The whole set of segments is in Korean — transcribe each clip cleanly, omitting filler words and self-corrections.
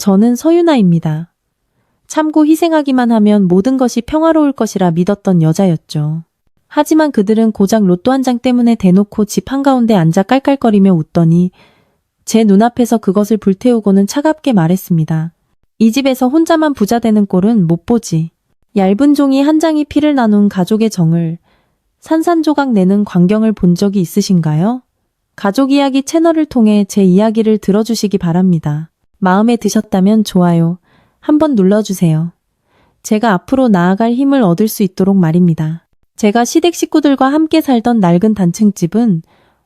저는 서유나입니다. 참고 희생하기만 하면 모든 것이 평화로울 것이라 믿었던 여자였죠. 하지만 그들은 고작 로또 한 장 때문에 대놓고 집 한가운데 앉아 깔깔거리며 웃더니 제 눈앞에서 그것을 불태우고는 차갑게 말했습니다. 이 집에서 혼자만 부자 되는 꼴은 못 보지. 얇은 종이 한 장이 피를 나눈 가족의 정을 산산조각 내는 광경을 본 적이 있으신가요? 가족 이야기 채널을 통해 제 이야기를 들어주시기 바랍니다. 마음에 드셨다면 좋아요 한번 눌러주세요. 제가 앞으로 나아갈 힘을 얻을 수 있도록 말입니다. 제가 시댁 식구들과 함께 살던 낡은 단층집은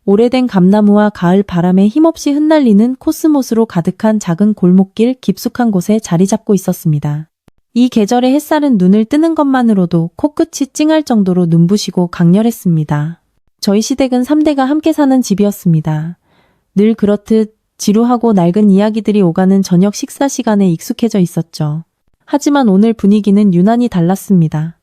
오래된 감나무와 가을 바람에 힘없이 흩날리는 코스모스로 가득한 작은 골목길 깊숙한 곳에 자리 잡고 있었습니다. 이 계절의 햇살은 눈을 뜨는 것만으로도 코끝이 찡할 정도로 눈부시고 강렬했습니다. 저희 시댁은 3대가 함께 사는 집이었습니다. 늘 그렇듯 지루하고 낡은 이야기들이 오가는 저녁 식사 시간에 익숙해져 있었죠. 하지만 오늘 분위기는 유난히 달랐습니다.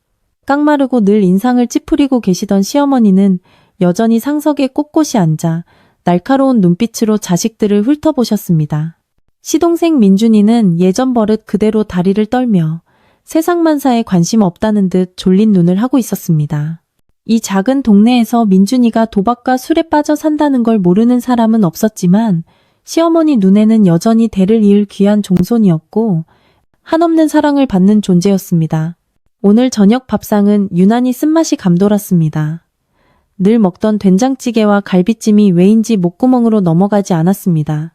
깡마르고 늘 인상을 찌푸리고 계시던 시어머니는 여전히 상석에 꼿꼿이 앉아 날카로운 눈빛으로 자식들을 훑어보셨습니다. 시동생 민준이는 예전 버릇 그대로 다리를 떨며 세상만사에 관심 없다는 듯 졸린 눈을 하고 있었습니다. 이 작은 동네에서 민준이가 도박과 술에 빠져 산다는 걸 모르는 사람은 없었지만 시어머니 눈에는 여전히 대를 이을 귀한 종손이었고 한없는 사랑을 받는 존재였습니다. 오늘 저녁 밥상은 유난히 쓴맛이 감돌았습니다. 늘 먹던 된장찌개와 갈비찜이 왜인지 목구멍으로 넘어가지 않았습니다.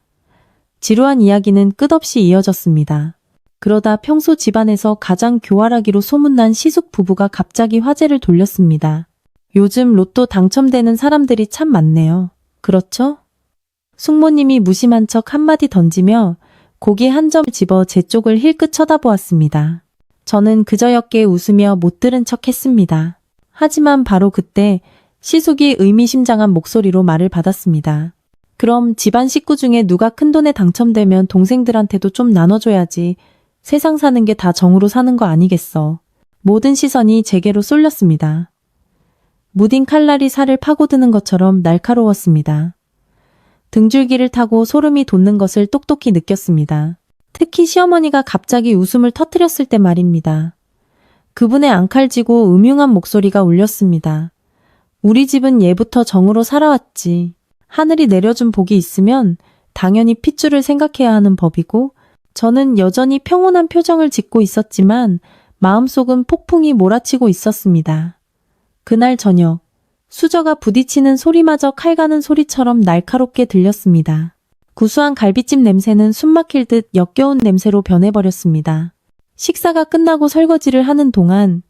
지루한 이야기는 끝없이 이어졌습니다. 그러다 평소 집안에서 가장 교활하기로 소문난 시숙 부부가 갑자기 화제를 돌렸습니다. 요즘 로또 당첨되는 사람들이 참 많네요. 그렇죠? 숙모님이 무심한 척 한마디 던지며 고기 한 점을 집어 제 쪽을 힐끗 쳐다보았습니다. 저는 그저였게 웃으며 못 들은 척 했습니다. 하지만 바로 그때 시숙이 의미심장한 목소리로 말을 받았습니다. 그럼 집안 식구 중에 누가 큰돈에 당첨되면 동생들한테도 좀 나눠줘야지. 세상 사는 게 다 정으로 사는 거 아니겠어. 모든 시선이 제게로 쏠렸습니다. 무딘 칼날이 살을 파고드는 것처럼 날카로웠습니다. 등줄기를 타고 소름이 돋는 것을 똑똑히 느꼈습니다. 특히 시어머니가 갑자기 웃음을 터뜨렸을 때 말입니다. 그분의 앙칼지고 음흉한 목소리가 울렸습니다. 우리 집은 예부터 정으로 살아왔지. 하늘이 내려준 복이 있으면 당연히 핏줄을 생각해야 하는 법이고 저는 여전히 평온한 표정을 짓고 있었지만 마음속은 폭풍이 몰아치고 있었습니다. 그날 저녁 수저가 부딪히는 소리마저 칼 가는 소리처럼 날카롭게 들렸습니다. 구수한 갈비찜 냄새는 숨막힐 듯 역겨운 냄새로 변해버렸습니다. 식사가 끝나고 설거지를 하는 동안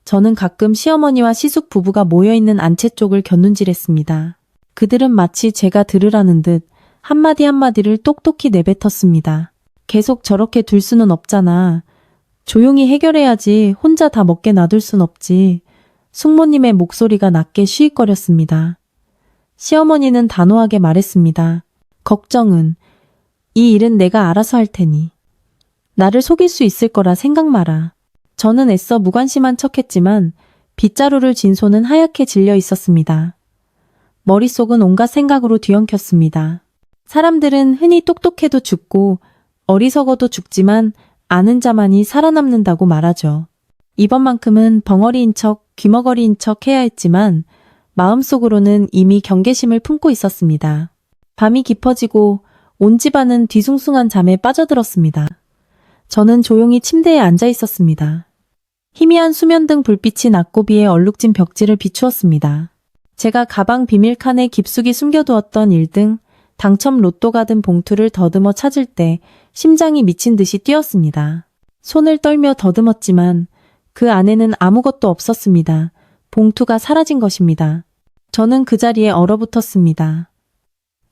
저는 가끔 시어머니와 시숙 부부가 모여있는 안채 쪽을 곁눈질했습니다. 그들은 마치 제가 들으라는 듯 한마디 한마디를 똑똑히 내뱉었습니다. 계속 저렇게 둘 수는 없잖아. 조용히 해결해야지. 혼자 다 먹게 놔둘 순 없지. 숙모님의 목소리가 낮게 쉬익거렸습니다. 시어머니는 단호하게 말했습니다. 걱정은 이 일은 내가 알아서 할 테니. 나를 속일 수 있을 거라 생각 마라. 저는 애써 무관심한 척했지만 빗자루를 쥔 손은 하얗게 질려 있었습니다. 머릿속은 온갖 생각으로 뒤엉켰습니다. 사람들은 흔히 똑똑해도 죽고 어리석어도 죽지만 아는 자만이 살아남는다고 말하죠. 이번만큼은 벙어리인 척, 귀머거리인 척 해야 했지만 마음속으로는 이미 경계심을 품고 있었습니다. 밤이 깊어지고 온 집안은 뒤숭숭한 잠에 빠져들었습니다. 저는 조용히 침대에 앉아 있었습니다. 희미한 수면등 불빛이 낙고비에 얼룩진 벽지를 비추었습니다. 제가 가방 비밀칸에 깊숙이 숨겨두었던 1등 당첨 로또가 든 봉투를 더듬어 찾을 때 심장이 미친 듯이 뛰었습니다. 손을 떨며 더듬었지만 그 안에는 아무것도 없었습니다. 봉투가 사라진 것입니다. 저는 그 자리에 얼어붙었습니다.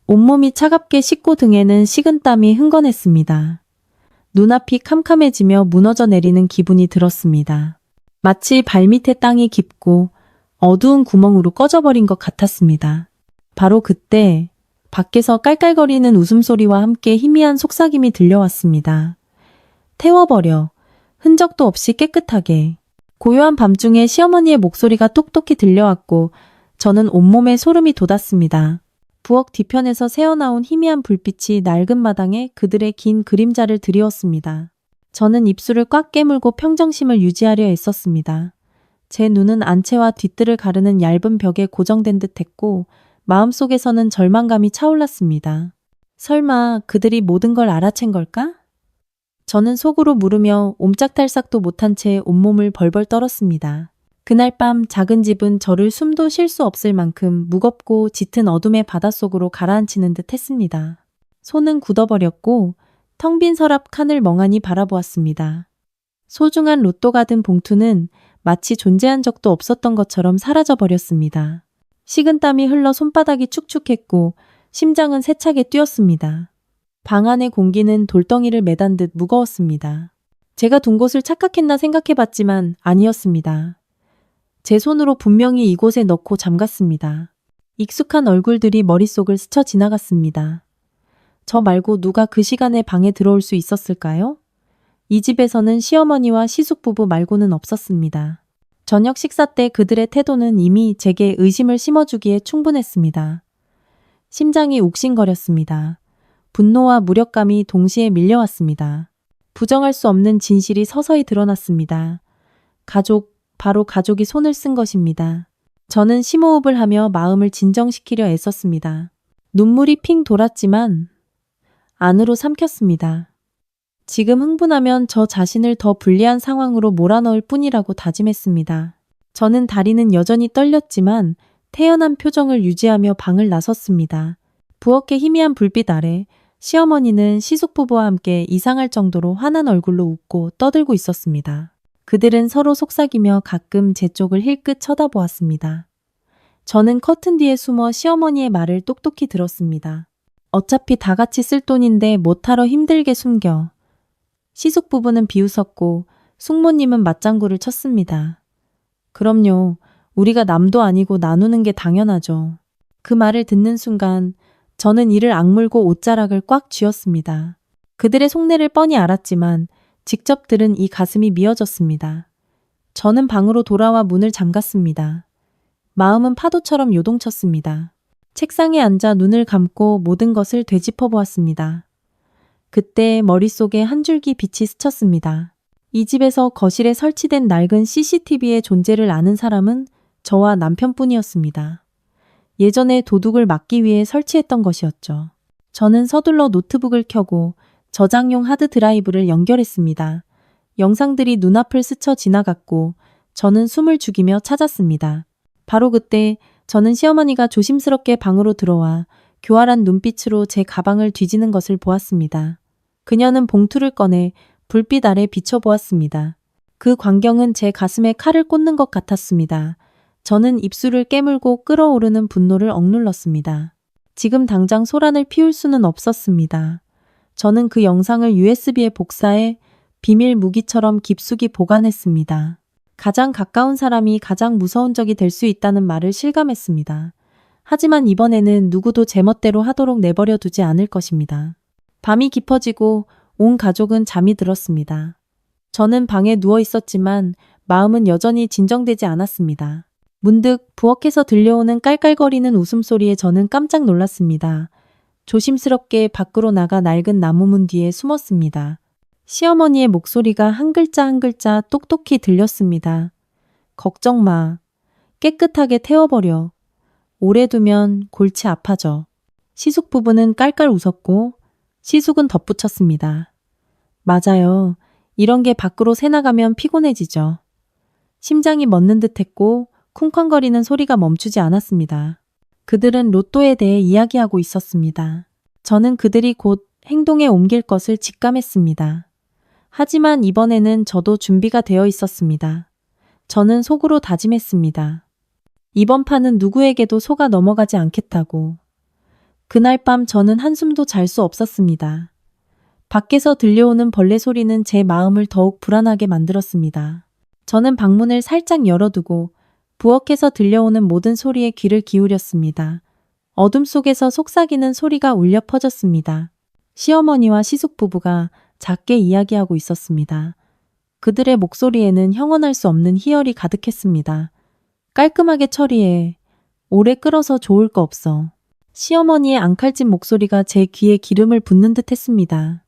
온몸이 차갑게 식고 등에는 식은땀이 흥건했습니다. 눈앞이 캄캄해지며 무너져 내리는 기분이 들었습니다. 마치 발밑에 땅이 깊고 어두운 구멍으로 꺼져버린 것 같았습니다. 바로 그때 밖에서 깔깔거리는 웃음소리와 함께 희미한 속삭임이 들려왔습니다. 태워버려. 흔적도 없이 깨끗하게. 고요한 밤중에 시어머니의 목소리가 똑똑히 들려왔고 저는 온몸에 소름이 돋았습니다. 부엌 뒤편에서 새어나온 희미한 불빛이 낡은 마당에 그들의 긴 그림자를 드리웠습니다. 저는 입술을 꽉 깨물고 평정심을 유지하려 애썼습니다. 제 눈은 안채와 뒤뜰을 가르는 얇은 벽에 고정된 듯 했고 마음속에서는 절망감이 차올랐습니다. 설마 그들이 모든 걸 알아챈 걸까? 저는 속으로 물으며 옴짝달싹도 못한 채 온몸을 벌벌 떨었습니다. 그날 밤 작은 집은 저를 숨도 쉴 수 없을 만큼 무겁고 짙은 어둠의 바닷속으로 가라앉히는 듯 했습니다. 손은 굳어버렸고 텅 빈 서랍 칸을 멍하니 바라보았습니다. 소중한 로또가 든 봉투는 마치 존재한 적도 없었던 것처럼 사라져버렸습니다. 식은땀이 흘러 손바닥이 축축했고 심장은 세차게 뛰었습니다. 방 안의 공기는 돌덩이를 매단 듯 무거웠습니다. 제가 둔 곳을 착각했나 생각해봤지만 아니었습니다. 제 손으로 분명히 이곳에 넣고 잠갔습니다. 익숙한 얼굴들이 머릿속을 스쳐 지나갔습니다. 저 말고 누가 그 시간에 방에 들어올 수 있었을까요? 이 집에서는 시어머니와 시숙부부 말고는 없었습니다. 저녁 식사 때 그들의 태도는 이미 제게 의심을 심어주기에 충분했습니다. 심장이 욱신거렸습니다. 분노와 무력감이 동시에 밀려왔습니다. 부정할 수 없는 진실이 서서히 드러났습니다. 바로 가족이 손을 쓴 것입니다. 저는 심호흡을 하며 마음을 진정시키려 애썼습니다. 눈물이 핑 돌았지만 안으로 삼켰습니다. 지금 흥분하면 저 자신을 더 불리한 상황으로 몰아넣을 뿐이라고 다짐했습니다. 저는 다리는 여전히 떨렸지만 태연한 표정을 유지하며 방을 나섰습니다. 부엌의 희미한 불빛 아래 시어머니는 시숙부부와 함께 이상할 정도로 환한 얼굴로 웃고 떠들고 있었습니다. 그들은 서로 속삭이며 가끔 제 쪽을 힐끗 쳐다보았습니다. 저는 커튼 뒤에 숨어 시어머니의 말을 똑똑히 들었습니다. 어차피 다 같이 쓸 돈인데 못하러 힘들게 숨겨. 시숙부부는 비웃었고 숙모님은 맞장구를 쳤습니다. 그럼요. 우리가 남도 아니고 나누는 게 당연하죠. 그 말을 듣는 순간 저는 이를 악물고 옷자락을 꽉 쥐었습니다. 그들의 속내를 뻔히 알았지만 직접 들은 이 가슴이 미어졌습니다. 저는 방으로 돌아와 문을 잠갔습니다. 마음은 파도처럼 요동쳤습니다. 책상에 앉아 눈을 감고 모든 것을 되짚어 보았습니다. 그때 머릿속에 한 줄기 빛이 스쳤습니다. 이 집에서 거실에 설치된 낡은 CCTV의 존재를 아는 사람은 저와 남편뿐이었습니다. 예전에 도둑을 막기 위해 설치했던 것이었죠. 저는 서둘러 노트북을 켜고 저장용 하드드라이브를 연결했습니다. 영상들이 눈앞을 스쳐 지나갔고 저는 숨을 죽이며 찾았습니다. 바로 그때 저는 시어머니가 조심스럽게 방으로 들어와 교활한 눈빛으로 제 가방을 뒤지는 것을 보았습니다. 그녀는 봉투를 꺼내 불빛 아래 비춰보았습니다. 그 광경은 제 가슴에 칼을 꽂는 것 같았습니다. 저는 입술을 깨물고 끓어오르는 분노를 억눌렀습니다. 지금 당장 소란을 피울 수는 없었습니다. 저는 그 영상을 USB에 복사해 비밀 무기처럼 깊숙이 보관했습니다. 가장 가까운 사람이 가장 무서운 적이 될 수 있다는 말을 실감했습니다. 하지만 이번에는 누구도 제멋대로 하도록 내버려 두지 않을 것입니다. 밤이 깊어지고 온 가족은 잠이 들었습니다. 저는 방에 누워 있었지만 마음은 여전히 진정되지 않았습니다. 문득 부엌에서 들려오는 깔깔거리는 웃음소리에 저는 깜짝 놀랐습니다. 조심스럽게 밖으로 나가 낡은 나무문 뒤에 숨었습니다. 시어머니의 목소리가 한 글자 한 글자 똑똑히 들렸습니다. 걱정 마. 깨끗하게 태워버려. 오래 두면 골치 아파져. 시숙 부부는 깔깔 웃었고 시숙은 덧붙였습니다. 맞아요. 이런 게 밖으로 새나가면 피곤해지죠. 심장이 멎는 듯했고 쿵쾅거리는 소리가 멈추지 않았습니다. 그들은 로또에 대해 이야기하고 있었습니다. 저는 그들이 곧 행동에 옮길 것을 직감했습니다. 하지만 이번에는 저도 준비가 되어 있었습니다. 저는 속으로 다짐했습니다. 이번 판은 누구에게도 속아 넘어가지 않겠다고. 그날 밤 저는 한숨도 잘 수 없었습니다. 밖에서 들려오는 벌레 소리는 제 마음을 더욱 불안하게 만들었습니다. 저는 방문을 살짝 열어두고 부엌에서 들려오는 모든 소리에 귀를 기울였습니다. 어둠 속에서 속삭이는 소리가 울려 퍼졌습니다. 시어머니와 시숙 부부가 작게 이야기하고 있었습니다. 그들의 목소리에는 형언할 수 없는 희열이 가득했습니다. 깔끔하게 처리해. 오래 끓어서 좋을 거 없어. 시어머니의 앙칼진 목소리가 제 귀에 기름을 붓는 듯 했습니다.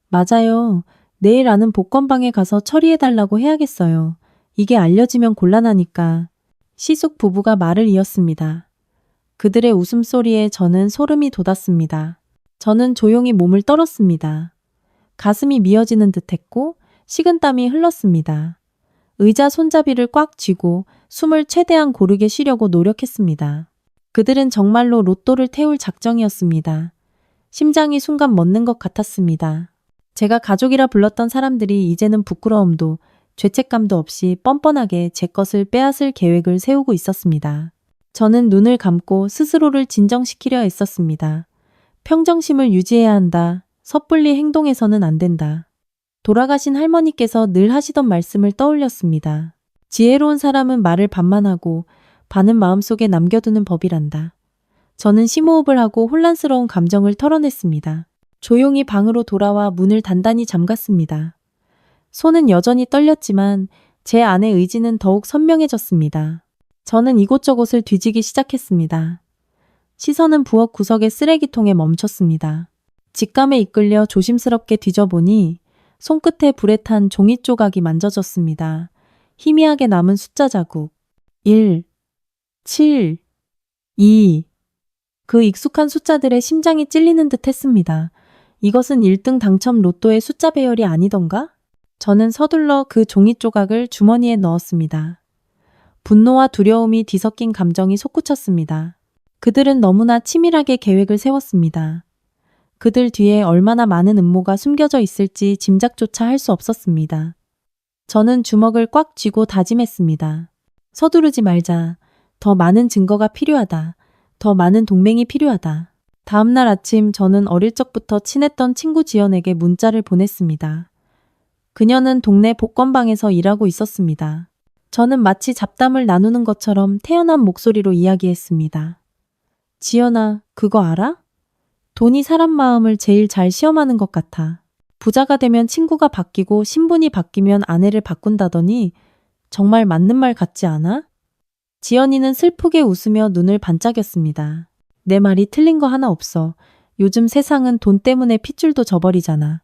맞아요. 내일 아는 복권방에 가서 처리해달라고 해야겠어요. 이게 알려지면 곤란하니까. 시숙 부부가 말을 이었습니다. 그들의 웃음소리에 저는 소름이 돋았습니다. 저는 조용히 몸을 떨었습니다. 가슴이 미어지는 듯했고 식은땀이 흘렀습니다. 의자 손잡이를 꽉 쥐고 숨을 최대한 고르게 쉬려고 노력했습니다. 그들은 정말로 로또를 태울 작정이었습니다. 심장이 순간 멎는 것 같았습니다. 제가 가족이라 불렀던 사람들이 이제는 부끄러움도 죄책감도 없이 뻔뻔하게 제 것을 빼앗을 계획을 세우고 있었습니다. 저는 눈을 감고 스스로를 진정시키려 애썼습니다. 평정심을 유지해야 한다. 섣불리 행동해서는 안 된다. 돌아가신 할머니께서 늘 하시던 말씀을 떠올렸습니다. 지혜로운 사람은 말을 반만 하고 반은 마음속에 남겨두는 법이란다. 저는 심호흡을 하고 혼란스러운 감정을 털어냈습니다. 조용히 방으로 돌아와 문을 단단히 잠갔습니다. 손은 여전히 떨렸지만 제 안의 의지는 더욱 선명해졌습니다. 저는 이곳저곳을 뒤지기 시작했습니다. 시선은 부엌 구석의 쓰레기통에 멈췄습니다. 직감에 이끌려 조심스럽게 뒤져보니 손끝에 불에 탄 종이 조각이 만져졌습니다. 희미하게 남은 숫자 자국. 1, 7, 2. 그 익숙한 숫자들의 심장이 찔리는 듯 했습니다. 이것은 1등 당첨 로또의 숫자 배열이 아니던가? 저는 서둘러 그 종이 조각을 주머니에 넣었습니다. 분노와 두려움이 뒤섞인 감정이 솟구쳤습니다. 그들은 너무나 치밀하게 계획을 세웠습니다. 그들 뒤에 얼마나 많은 음모가 숨겨져 있을지 짐작조차 할 수 없었습니다. 저는 주먹을 꽉 쥐고 다짐했습니다. 서두르지 말자. 더 많은 증거가 필요하다. 더 많은 동맹이 필요하다. 다음날 아침 저는 어릴 적부터 친했던 친구 지연에게 문자를 보냈습니다. 그녀는 동네 복권방에서 일하고 있었습니다. 저는 마치 잡담을 나누는 것처럼 태연한 목소리로 이야기했습니다. 지연아, 그거 알아? 돈이 사람 마음을 제일 잘 시험하는 것 같아. 부자가 되면 친구가 바뀌고 신분이 바뀌면 아내를 바꾼다더니 정말 맞는 말 같지 않아? 지연이는 슬프게 웃으며 눈을 반짝였습니다. 내 말이 틀린 거 하나 없어. 요즘 세상은 돈 때문에 핏줄도 져버리잖아.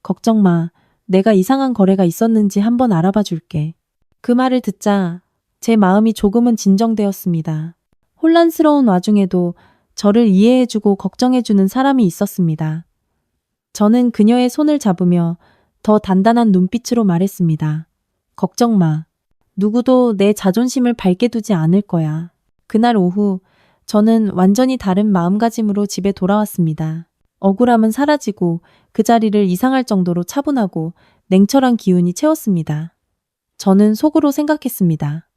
걱정 마. 내가 이상한 거래가 있었는지 한번 알아봐 줄게. 그 말을 듣자 제 마음이 조금은 진정되었습니다. 혼란스러운 와중에도 저를 이해해주고 걱정해주는 사람이 있었습니다. 저는 그녀의 손을 잡으며 더 단단한 눈빛으로 말했습니다. 걱정 마. 누구도 내 자존심을 밝게 두지 않을 거야. 그날 오후 저는 완전히 다른 마음가짐으로 집에 돌아왔습니다. 억울함은 사라지고 그 자리를 이상할 정도로 차분하고 냉철한 기운이 채웠습니다. 저는 속으로 생각했습니다.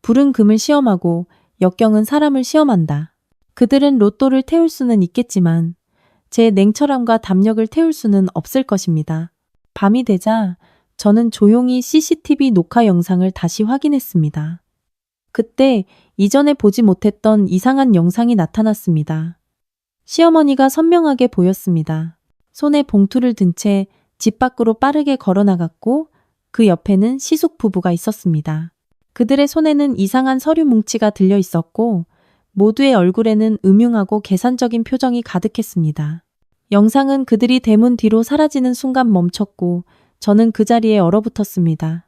불은 금을 시험하고 역경은 사람을 시험한다. 그들은 로또를 태울 수는 있겠지만 제 냉철함과 담력을 태울 수는 없을 것입니다. 밤이 되자 저는 조용히 CCTV 녹화 영상을 다시 확인했습니다. 그때 이전에 보지 못했던 이상한 영상이 나타났습니다. 시어머니가 선명하게 보였습니다. 손에 봉투를 든 채 집 밖으로 빠르게 걸어나갔고 그 옆에는 시숙 부부가 있었습니다. 그들의 손에는 이상한 서류 뭉치가 들려 있었고 모두의 얼굴에는 음흉하고 계산적인 표정이 가득했습니다. 영상은 그들이 대문 뒤로 사라지는 순간 멈췄고 저는 그 자리에 얼어붙었습니다.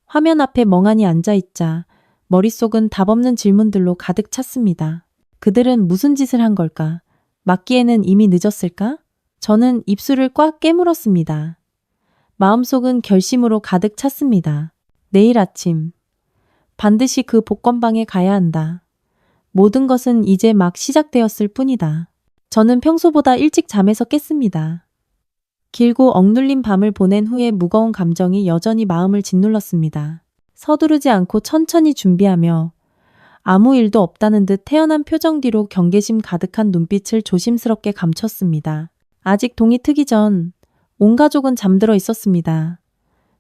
화면 앞에 멍하니 앉아있자 머릿속은 답없는 질문들로 가득 찼습니다. 그들은 무슨 짓을 한 걸까? 막기에는 이미 늦었을까? 저는 입술을 꽉 깨물었습니다. 마음속은 결심으로 가득 찼습니다. 내일 아침 반드시 그 복권방에 가야 한다. 모든 것은 이제 막 시작되었을 뿐이다. 저는 평소보다 일찍 잠에서 깼습니다. 길고 억눌린 밤을 보낸 후에 무거운 감정이 여전히 마음을 짓눌렀습니다. 서두르지 않고 천천히 준비하며 아무 일도 없다는 듯 태연한 표정 뒤로 경계심 가득한 눈빛을 조심스럽게 감췄습니다. 아직 동이 트기 전 온 가족은 잠들어 있었습니다.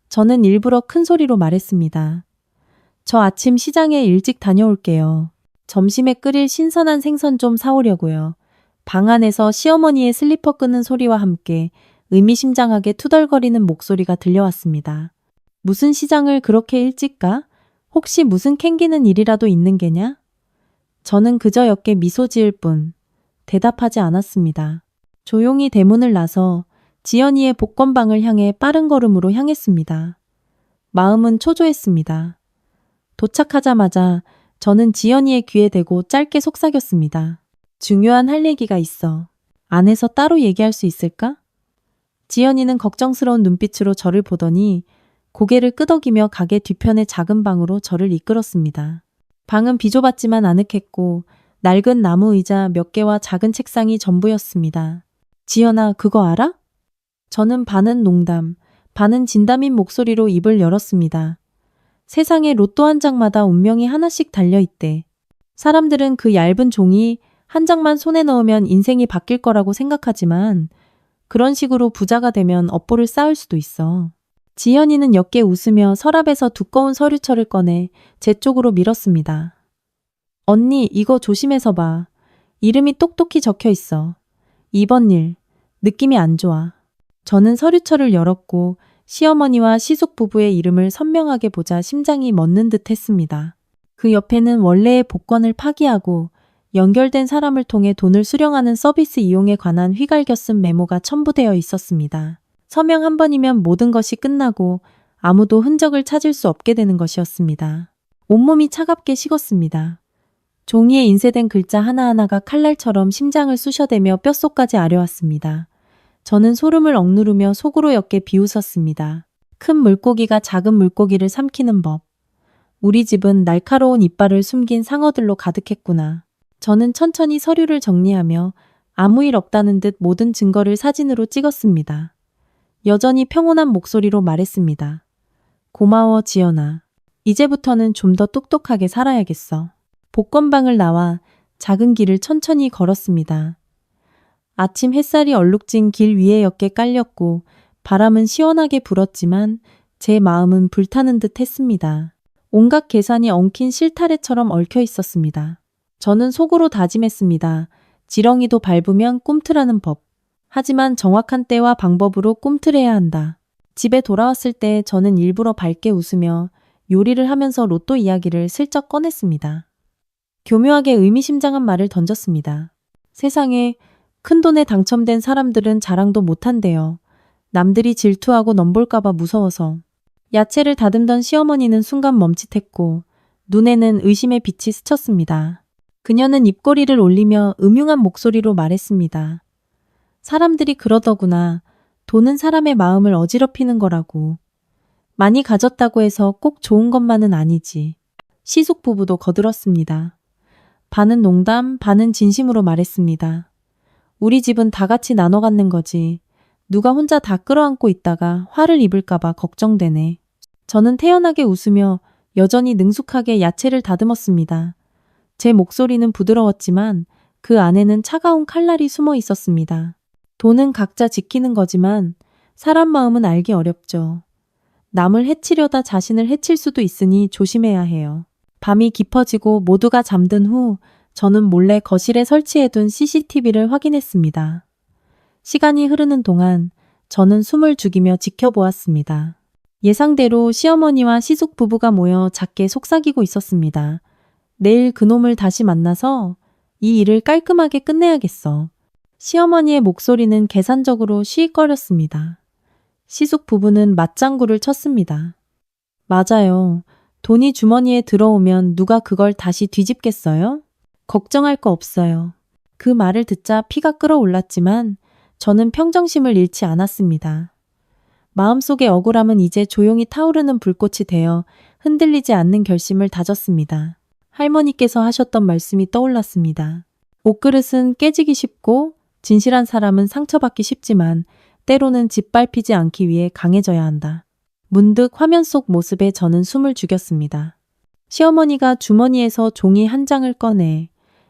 저는 일부러 큰 소리로 말했습니다. 저 아침 시장에 일찍 다녀올게요. 점심에 끓일 신선한 생선 좀 사오려고요. 방 안에서 시어머니의 슬리퍼 끄는 소리와 함께 의미심장하게 투덜거리는 목소리가 들려왔습니다. 무슨 시장을 그렇게 일찍 가? 혹시 무슨 캥기는 일이라도 있는 게냐? 저는 그저 옅게 미소 지을 뿐 대답하지 않았습니다. 조용히 대문을 나서 지연이의 복권방을 향해 빠른 걸음으로 향했습니다. 마음은 초조했습니다. 도착하자마자 저는 지연이의 귀에 대고 짧게 속삭였습니다. 중요한 할 얘기가 있어. 안에서 따로 얘기할 수 있을까? 지연이는 걱정스러운 눈빛으로 저를 보더니 고개를 끄덕이며 가게 뒤편의 작은 방으로 저를 이끌었습니다. 방은 비좁았지만 아늑했고 낡은 나무 의자 몇 개와 작은 책상이 전부였습니다. 지연아, 그거 알아? 저는 반은 농담, 반은 진담인 목소리로 입을 열었습니다. 세상에 로또 한 장마다 운명이 하나씩 달려있대. 사람들은 그 얇은 종이 한 장만 손에 넣으면 인생이 바뀔 거라고 생각하지만 그런 식으로 부자가 되면 업보를 쌓을 수도 있어. 지연이는 옅게 웃으며 서랍에서 두꺼운 서류철을 꺼내 제 쪽으로 밀었습니다. 언니, 이거 조심해서 봐. 이름이 똑똑히 적혀 있어. 이번 일, 느낌이 안 좋아. 저는 서류철을 열었고 시어머니와 시숙 부부의 이름을 선명하게 보자 심장이 멎는 듯 했습니다. 그 옆에는 원래의 복권을 파기하고 연결된 사람을 통해 돈을 수령하는 서비스 이용에 관한 휘갈겨 쓴 메모가 첨부되어 있었습니다. 서명 한 번이면 모든 것이 끝나고 아무도 흔적을 찾을 수 없게 되는 것이었습니다. 온몸이 차갑게 식었습니다. 종이에 인쇄된 글자 하나하나가 칼날처럼 심장을 쑤셔대며 뼛속까지 아려왔습니다. 저는 소름을 억누르며 속으로 옅게 비웃었습니다. 큰 물고기가 작은 물고기를 삼키는 법. 우리 집은 날카로운 이빨을 숨긴 상어들로 가득했구나. 저는 천천히 서류를 정리하며 아무 일 없다는 듯 모든 증거를 사진으로 찍었습니다. 여전히 평온한 목소리로 말했습니다. 고마워, 지연아. 이제부터는 좀 더 똑똑하게 살아야겠어. 복권방을 나와 작은 길을 천천히 걸었습니다. 아침 햇살이 얼룩진 길 위에 옅게 깔렸고 바람은 시원하게 불었지만 제 마음은 불타는 듯 했습니다. 온갖 계산이 엉킨 실타래처럼 얽혀 있었습니다. 저는 속으로 다짐했습니다. 지렁이도 밟으면 꿈틀하는 법. 하지만 정확한 때와 방법으로 꿈틀해야 한다. 집에 돌아왔을 때 저는 일부러 밝게 웃으며 요리를 하면서 로또 이야기를 슬쩍 꺼냈습니다. 교묘하게 의미심장한 말을 던졌습니다. 세상에 큰돈에 당첨된 사람들은 자랑도 못한대요. 남들이 질투하고 넘볼까봐 무서워서. 야채를 다듬던 시어머니는 순간 멈칫했고 눈에는 의심의 빛이 스쳤습니다. 그녀는 입꼬리를 올리며 음흉한 목소리로 말했습니다. 사람들이 그러더구나. 돈은 사람의 마음을 어지럽히는 거라고. 많이 가졌다고 해서 꼭 좋은 것만은 아니지. 시숙 부부도 거들었습니다. 반은 농담, 반은 진심으로 말했습니다. 우리 집은 다 같이 나눠 갖는 거지. 누가 혼자 다 끌어안고 있다가 화를 입을까봐 걱정되네. 저는 태연하게 웃으며 여전히 능숙하게 야채를 다듬었습니다. 제 목소리는 부드러웠지만 그 안에는 차가운 칼날이 숨어 있었습니다. 돈은 각자 지키는 거지만 사람 마음은 알기 어렵죠. 남을 해치려다 자신을 해칠 수도 있으니 조심해야 해요. 밤이 깊어지고 모두가 잠든 후 저는 몰래 거실에 설치해둔 CCTV를 확인했습니다. 시간이 흐르는 동안 저는 숨을 죽이며 지켜보았습니다. 예상대로 시어머니와 시숙 부부가 모여 작게 속삭이고 있었습니다. 내일 그놈을 다시 만나서 이 일을 깔끔하게 끝내야겠어. 시어머니의 목소리는 계산적으로 시익거렸습니다. 시숙 부부는 맞장구를 쳤습니다. 맞아요. 돈이 주머니에 들어오면 누가 그걸 다시 뒤집겠어요? 걱정할 거 없어요. 그 말을 듣자 피가 끓어올랐지만 저는 평정심을 잃지 않았습니다. 마음속의 억울함은 이제 조용히 타오르는 불꽃이 되어 흔들리지 않는 결심을 다졌습니다. 할머니께서 하셨던 말씀이 떠올랐습니다. 옷그릇은 깨지기 쉽고 진실한 사람은 상처받기 쉽지만 때로는 짓밟히지 않기 위해 강해져야 한다. 문득 화면 속 모습에 저는 숨을 죽였습니다. 시어머니가 주머니에서 종이 한 장을 꺼내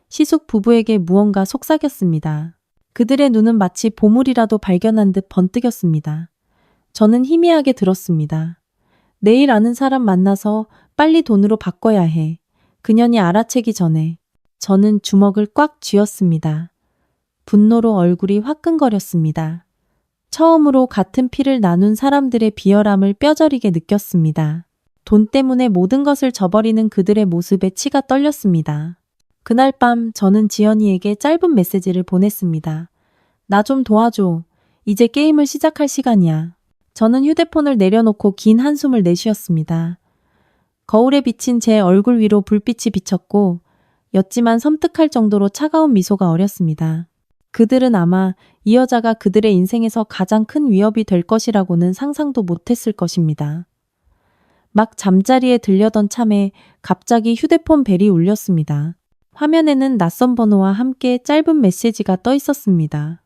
시숙 부부에게 무언가 속삭였습니다. 그들의 눈은 마치 보물이라도 발견한 듯 번뜩였습니다. 저는 희미하게 들었습니다. 내일 아는 사람 만나서 빨리 돈으로 바꿔야 해. 그년이 알아채기 전에. 저는 주먹을 꽉 쥐었습니다. 분노로 얼굴이 화끈거렸습니다. 처음으로 같은 피를 나눈 사람들의 비열함을 뼈저리게 느꼈습니다. 돈 때문에 모든 것을 저버리는 그들의 모습에 치가 떨렸습니다. 그날 밤 저는 지연이에게 짧은 메시지를 보냈습니다. 나 좀 도와줘. 이제 게임을 시작할 시간이야. 저는 휴대폰을 내려놓고 긴 한숨을 내쉬었습니다. 거울에 비친 제 얼굴 위로 불빛이 비쳤고 였지만 섬뜩할 정도로 차가운 미소가 어렸습니다. 그들은 아마 이 여자가 그들의 인생에서 가장 큰 위협이 될 것이라고는 상상도 못했을 것입니다. 막 잠자리에 들려던 참에 갑자기 휴대폰 벨이 울렸습니다. 화면에는 낯선 번호와 함께 짧은 메시지가 떠 있었습니다.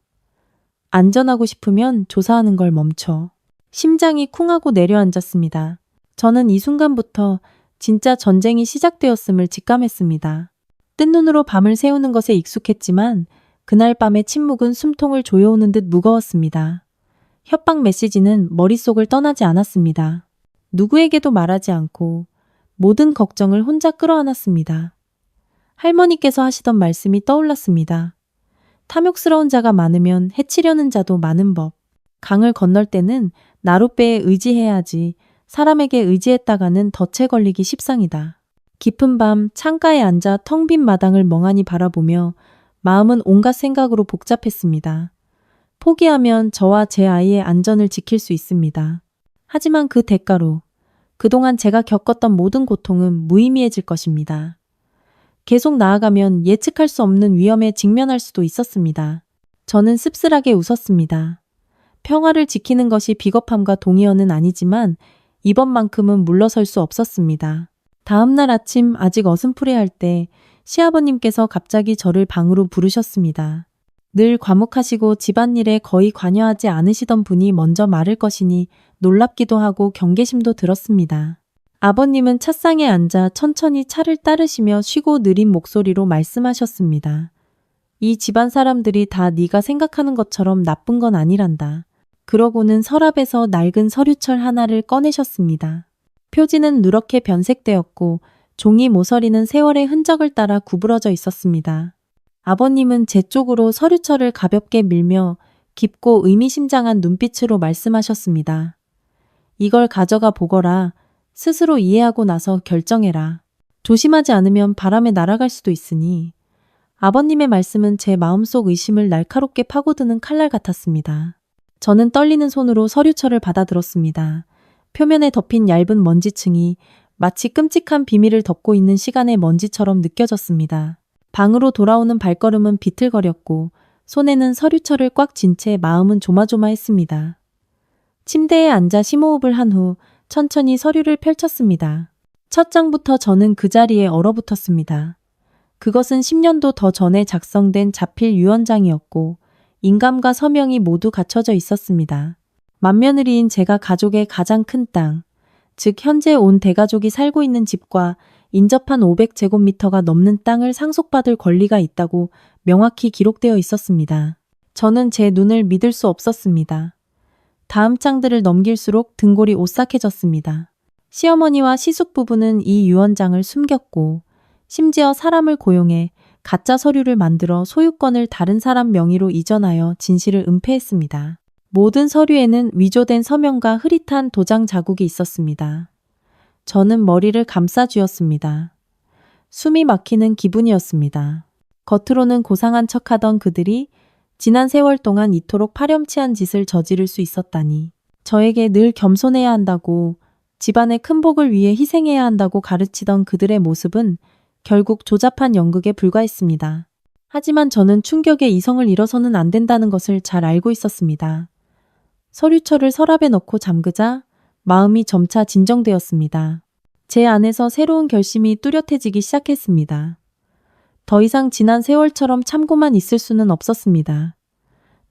안전하고 싶으면 조사하는 걸 멈춰. 심장이 쿵하고 내려앉았습니다. 저는 이 순간부터 진짜 전쟁이 시작되었음을 직감했습니다. 뜬 눈으로 밤을 새우는 것에 익숙했지만 그날 밤의 침묵은 숨통을 조여오는 듯 무거웠습니다. 협박 메시지는 머릿속을 떠나지 않았습니다. 누구에게도 말하지 않고 모든 걱정을 혼자 끌어안았습니다. 할머니께서 하시던 말씀이 떠올랐습니다. 탐욕스러운 자가 많으면 해치려는 자도 많은 법. 강을 건널 때는 나룻배에 의지해야 하지 사람에게 의지했다가는 덫에 걸리기 십상이다. 깊은 밤 창가에 앉아 텅 빈 마당을 멍하니 바라보며 마음은 온갖 생각으로 복잡했습니다. 포기하면 저와 제 아이의 안전을 지킬 수 있습니다. 하지만 그 대가로 그동안 제가 겪었던 모든 고통은 무의미해질 것입니다. 계속 나아가면 예측할 수 없는 위험에 직면할 수도 있었습니다. 저는 씁쓸하게 웃었습니다. 평화를 지키는 것이 비겁함과 동의어는 아니지만 이번만큼은 물러설 수 없었습니다. 다음 날 아침 아직 어슴푸레할 때 시아버님께서 갑자기 저를 방으로 부르셨습니다. 늘 과묵하시고 집안일에 거의 관여하지 않으시던 분이 먼저 말을 것이니 놀랍기도 하고 경계심도 들었습니다. 아버님은 찻상에 앉아 천천히 차를 따르시며 쉬고 느린 목소리로 말씀하셨습니다. 이 집안 사람들이 다 네가 생각하는 것처럼 나쁜 건 아니란다. 그러고는 서랍에서 낡은 서류철 하나를 꺼내셨습니다. 표지는 누렇게 변색되었고 종이 모서리는 세월의 흔적을 따라 구부러져 있었습니다. 아버님은 제 쪽으로 서류철을 가볍게 밀며 깊고 의미심장한 눈빛으로 말씀하셨습니다. 이걸 가져가 보거라. 스스로 이해하고 나서 결정해라. 조심하지 않으면 바람에 날아갈 수도 있으니. 아버님의 말씀은 제 마음속 의심을 날카롭게 파고드는 칼날 같았습니다. 저는 떨리는 손으로 서류철을 받아들었습니다. 표면에 덮인 얇은 먼지층이 마치 끔찍한 비밀을 덮고 있는 시간의 먼지처럼 느껴졌습니다. 방으로 돌아오는 발걸음은 비틀거렸고 손에는 서류철을 꽉 쥔 채 마음은 조마조마했습니다. 침대에 앉아 심호흡을 한 후 천천히 서류를 펼쳤습니다. 첫 장부터 저는 그 자리에 얼어붙었습니다. 그것은 10년도 더 전에 작성된 자필 유언장이었고 인감과 서명이 모두 갖춰져 있었습니다. 맏며느리인 제가 가족의 가장 큰 땅, 즉 현재 온 대가족이 살고 있는 집과 인접한 500제곱미터가 넘는 땅을 상속받을 권리가 있다고 명확히 기록되어 있었습니다. 저는 제 눈을 믿을 수 없었습니다. 다음 장들을 넘길수록 등골이 오싹해졌습니다. 시어머니와 시숙 부부는 이 유언장을 숨겼고 심지어 사람을 고용해 가짜 서류를 만들어 소유권을 다른 사람 명의로 이전하여 진실을 은폐했습니다. 모든 서류에는 위조된 서명과 흐릿한 도장 자국이 있었습니다. 저는 머리를 감싸 쥐었습니다. 숨이 막히는 기분이었습니다. 겉으로는 고상한 척하던 그들이 지난 세월 동안 이토록 파렴치한 짓을 저지를 수 있었다니. 저에게 늘 겸손해야 한다고, 집안의 큰 복을 위해 희생해야 한다고 가르치던 그들의 모습은 결국 조잡한 연극에 불과했습니다. 하지만 저는 충격에 이성을 잃어서는 안 된다는 것을 잘 알고 있었습니다. 서류철을 서랍에 넣고 잠그자 마음이 점차 진정되었습니다. 제 안에서 새로운 결심이 뚜렷해지기 시작했습니다. 더 이상 지난 세월처럼 참고만 있을 수는 없었습니다.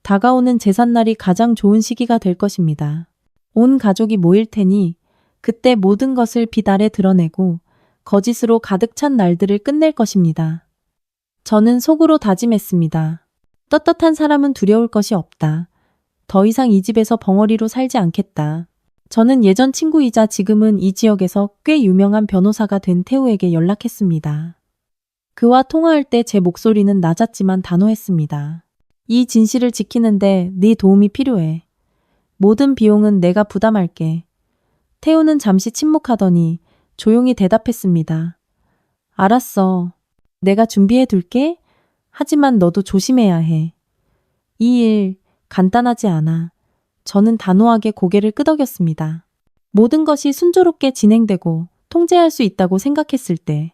다가오는 제삿날이 가장 좋은 시기가 될 것입니다. 온 가족이 모일 테니 그때 모든 것을 빛 아래 드러내고 거짓으로 가득 찬 날들을 끝낼 것입니다. 저는 속으로 다짐했습니다. 떳떳한 사람은 두려울 것이 없다. 더 이상 이 집에서 벙어리로 살지 않겠다. 저는 예전 친구이자 지금은 이 지역에서 꽤 유명한 변호사가 된 태우에게 연락했습니다. 그와 통화할 때 제 목소리는 낮았지만 단호했습니다. 이 진실을 지키는데 네 도움이 필요해. 모든 비용은 내가 부담할게. 태우는 잠시 침묵하더니 조용히 대답했습니다. 알았어. 내가 준비해 둘게. 하지만 너도 조심해야 해. 이 일 간단하지 않아. 저는 단호하게 고개를 끄덕였습니다. 모든 것이 순조롭게 진행되고 통제할 수 있다고 생각했을 때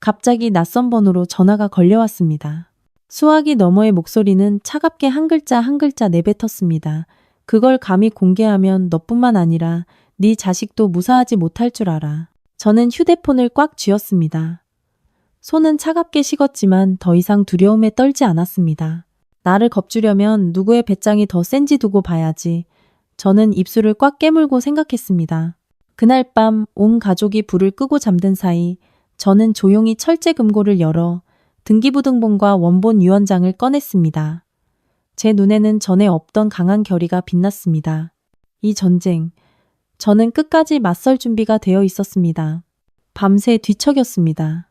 갑자기 낯선 번호로 전화가 걸려왔습니다. 수화기 너머의 목소리는 차갑게 한 글자 한 글자 내뱉었습니다. 그걸 감히 공개하면 너뿐만 아니라 네 자식도 무사하지 못할 줄 알아. 저는 휴대폰을 꽉 쥐었습니다. 손은 차갑게 식었지만 더 이상 두려움에 떨지 않았습니다. 나를 겁주려면 누구의 배짱이 더 센지 두고 봐야지. 저는 입술을 꽉 깨물고 생각했습니다. 그날 밤 온 가족이 불을 끄고 잠든 사이 저는 조용히 철제 금고를 열어 등기부등본과 원본 유언장을 꺼냈습니다. 제 눈에는 전에 없던 강한 결의가 빛났습니다. 이 전쟁, 저는 끝까지 맞설 준비가 되어 있었습니다. 밤새 뒤척였습니다.